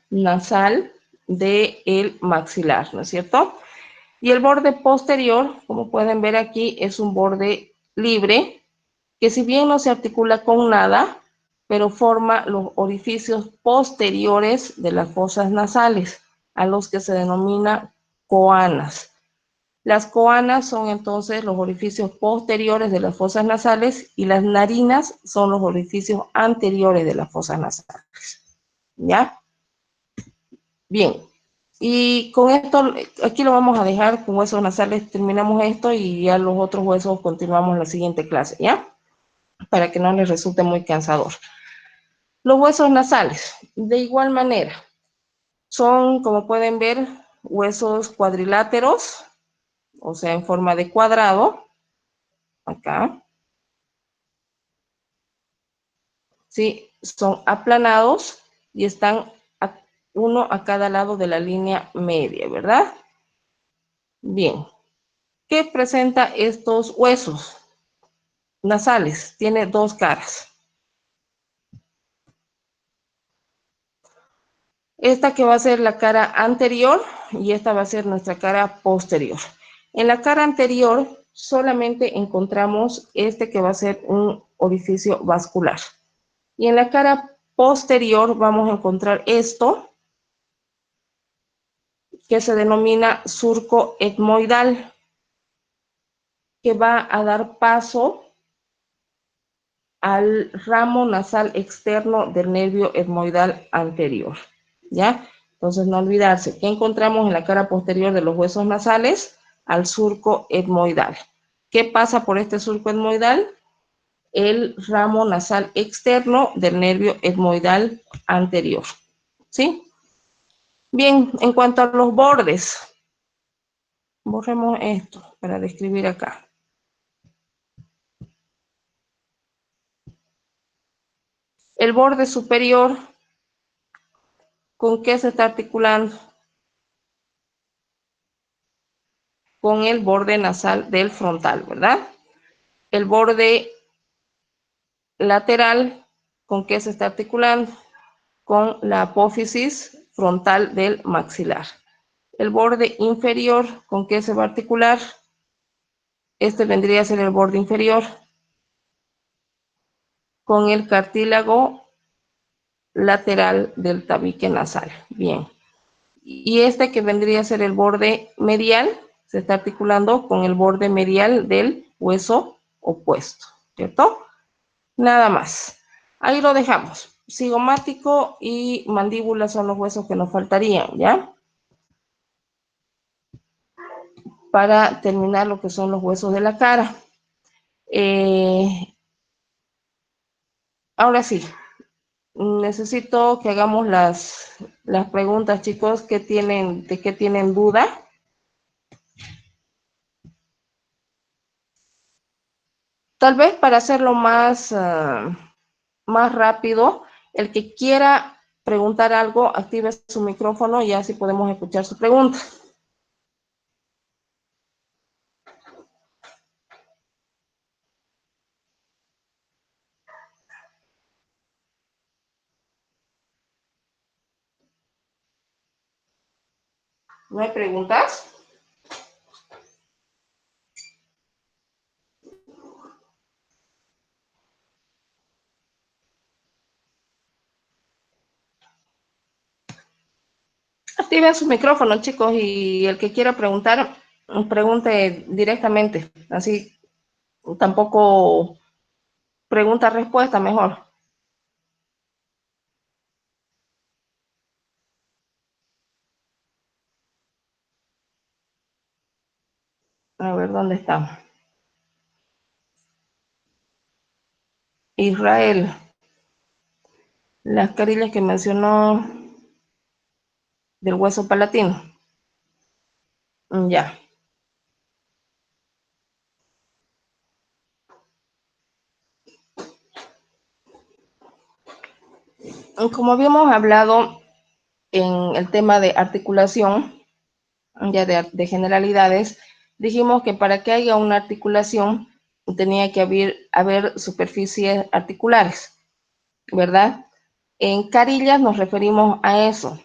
nasal del maxilar, ¿no es cierto? Y el borde posterior, como pueden ver aquí, es un borde libre, que si bien no se articula con nada, pero forma los orificios posteriores de las fosas nasales, a los que se denomina coanas. Las coanas son entonces los orificios posteriores de las fosas nasales y las narinas son los orificios anteriores de las fosas nasales. ¿Ya? Bien. Y con esto, aquí lo vamos a dejar con huesos nasales, terminamos esto y ya los otros huesos continuamos en la siguiente clase, ¿ya? Para que no les resulte muy cansador. Los huesos nasales, de igual manera, son, como pueden ver, huesos cuadriláteros, o sea, en forma de cuadrado, acá, ¿sí? Son aplanados y están uno a cada lado de la línea media, ¿verdad? Bien. ¿Qué presenta estos huesos nasales? Tiene dos caras. Esta que va a ser la cara anterior y esta va a ser nuestra cara posterior. En la cara anterior solamente encontramos este que va a ser un orificio vascular. Y en la cara posterior vamos a encontrar esto que se denomina surco etmoidal, que va a dar paso al ramo nasal externo del nervio etmoidal anterior, ¿ya? Entonces, no olvidarse, ¿qué encontramos en la cara posterior de los huesos nasales? Al surco etmoidal. ¿Qué pasa por este surco etmoidal? El ramo nasal externo del nervio etmoidal anterior, ¿sí? Bien, en cuanto a los bordes, borremos esto para describir acá. El borde superior, ¿con qué se está articulando? Con el borde nasal del frontal, ¿verdad? El borde lateral, ¿con qué se está articulando? Con la apófisis frontal del maxilar. El borde inferior, ¿con qué se va a articular? Este vendría a ser el borde inferior, con el cartílago lateral del tabique nasal. Bien. Y este que vendría a ser el borde medial, se está articulando con el borde medial del hueso opuesto, ¿cierto? Nada más. Ahí lo dejamos. Cigomático y mandíbula son los huesos que nos faltarían, ¿ya? Para terminar lo que son los huesos de la cara. Ahora sí, necesito que hagamos las preguntas, chicos, que tienen, de qué tienen duda. Tal vez para hacerlo más rápido, el que quiera preguntar algo, active su micrófono y así podemos escuchar su pregunta. ¿No hay preguntas? Activen su micrófono, chicos, y el que quiera preguntar, pregunte directamente. Así tampoco pregunta-respuesta, mejor. A ver, ¿dónde está? Israel. Las carillas que mencionó del hueso palatino. Ya. Como habíamos hablado en el tema de articulación, ya de generalidades, dijimos que para que haya una articulación tenía que haber superficies articulares, ¿verdad? En carillas nos referimos a eso,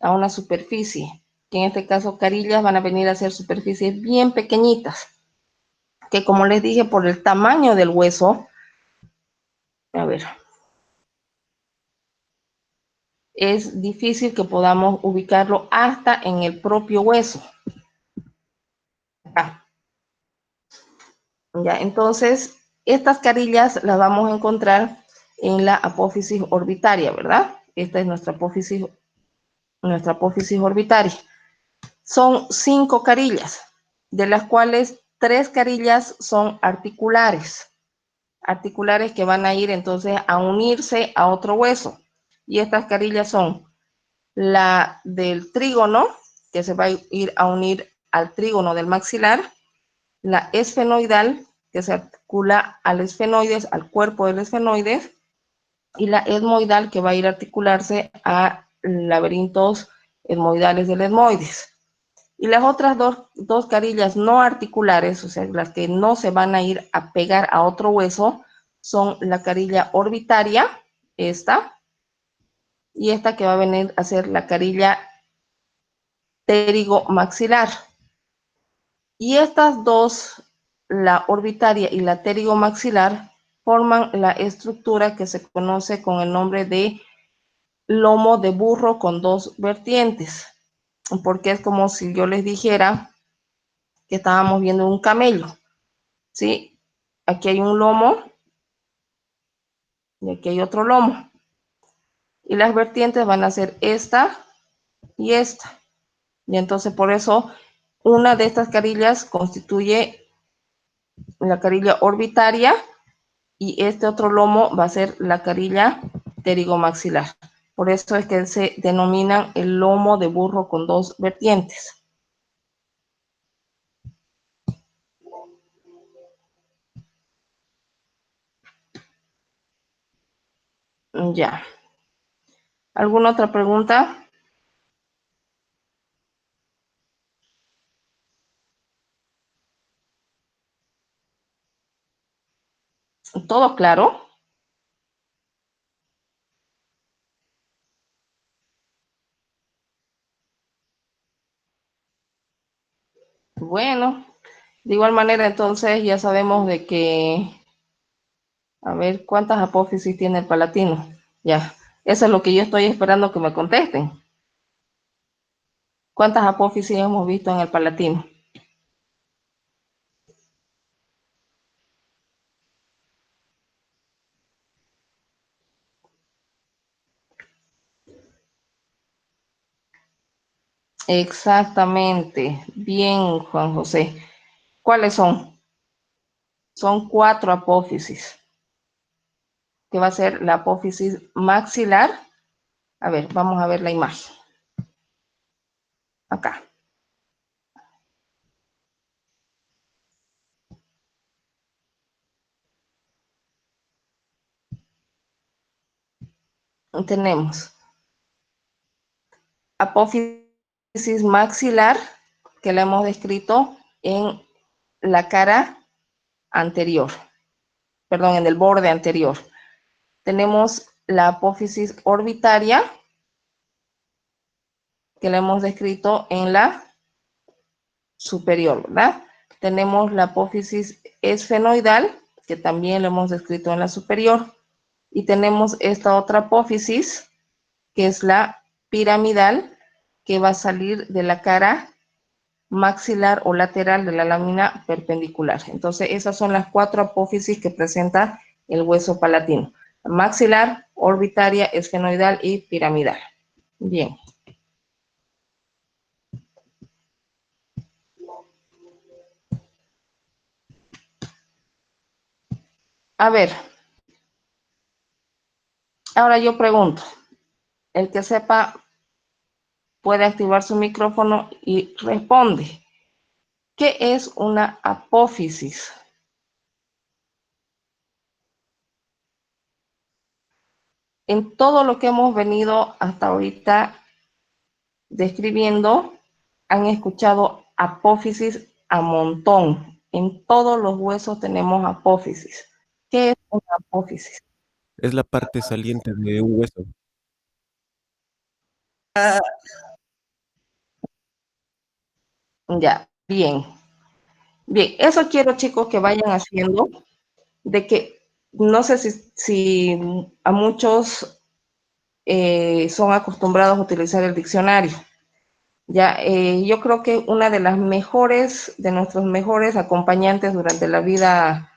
a una superficie, que en este caso carillas van a venir a ser superficies bien pequeñitas, que como les dije, por el tamaño del hueso, a ver, es difícil que podamos ubicarlo hasta en el propio hueso. Acá. Ya, entonces, estas carillas las vamos a encontrar en la apófisis orbitaria, ¿verdad? Esta es nuestra apófisis orbitaria. Son 5 carillas, de las cuales 3 carillas son articulares que van a ir entonces a unirse a otro hueso. Y estas carillas son la del trígono, que se va a ir a unir al trígono del maxilar, la esfenoidal, que se articula al esfenoides, al cuerpo del esfenoides, y la etmoidal, que va a ir a articularse a laberintos etmoidales del etmoides. Y las otras dos carillas no articulares, o sea, las que no se van a ir a pegar a otro hueso, son la carilla orbitaria, esta, y esta que va a venir a ser la carilla pterigomaxilar. Y estas dos, la orbitaria y la pterigomaxilar, forman la estructura que se conoce con el nombre de lomo de burro con 2 vertientes, porque es como si yo les dijera que estábamos viendo un camello, ¿sí? Aquí hay un lomo y aquí hay otro lomo. Y las vertientes van a ser esta y esta. Y entonces por eso una de estas carillas constituye la carilla orbitaria y este otro lomo va a ser la carilla pterigomaxilar. Por eso es que se denominan el lomo de burro con 2 vertientes. Ya. ¿Alguna otra pregunta? ¿Todo claro? Bueno, de igual manera entonces ya sabemos de que, a ver, ¿cuántas apófisis tiene el palatino? Ya, eso es lo que yo estoy esperando que me contesten. ¿Cuántas apófisis hemos visto en el palatino? Exactamente. Bien, Juan José. ¿Cuáles son? Son 4 apófisis, que va a ser la apófisis maxilar. A ver, vamos a ver la imagen. Acá. Tenemos apófisis maxilar, que la hemos descrito en la cara anterior, perdón, en el borde anterior. Tenemos la apófisis orbitaria, que la hemos descrito en la superior, ¿verdad? Tenemos la apófisis esfenoidal, que también lo hemos descrito en la superior. Y tenemos esta otra apófisis, que es la piramidal, que va a salir de la cara maxilar o lateral de la lámina perpendicular. Entonces, esas son las 4 apófisis que presenta el hueso palatino: maxilar, orbitaria, esfenoidal y piramidal. Bien. A ver, ahora yo pregunto, el que sepa puede activar su micrófono y responde. ¿Qué es una apófisis? En todo lo que hemos venido hasta ahorita describiendo, han escuchado apófisis a montón. En todos los huesos tenemos apófisis. ¿Qué es una apófisis? Es la parte saliente de un hueso. Ya, bien. Bien, eso quiero, chicos, que vayan haciendo, de que no sé si a muchos son acostumbrados a utilizar el diccionario. Ya, yo creo que una de las mejores, de nuestros mejores acompañantes durante la vida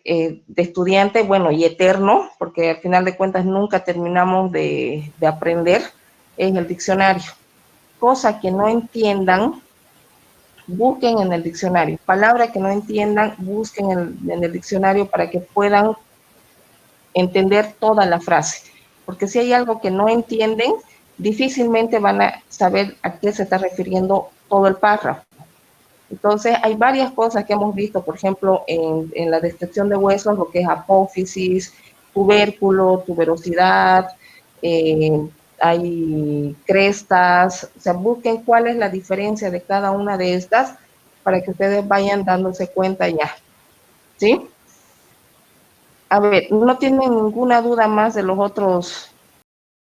de estudiante, bueno, y eterno, porque al final de cuentas nunca terminamos de aprender, es el diccionario. cosa que no entiendan, busquen en el diccionario. Palabra que no entiendan, busquen en el diccionario para que puedan entender toda la frase. Porque si hay algo que no entienden, difícilmente van a saber a qué se está refiriendo todo el párrafo. Entonces, hay varias cosas que hemos visto, por ejemplo, en la descripción de huesos, lo que es apófisis, tubérculo, tuberosidad, hay crestas, o sea, busquen cuál es la diferencia de cada una de estas para que ustedes vayan dándose cuenta ya, ¿sí? A ver, ¿no tienen ninguna duda más de los otros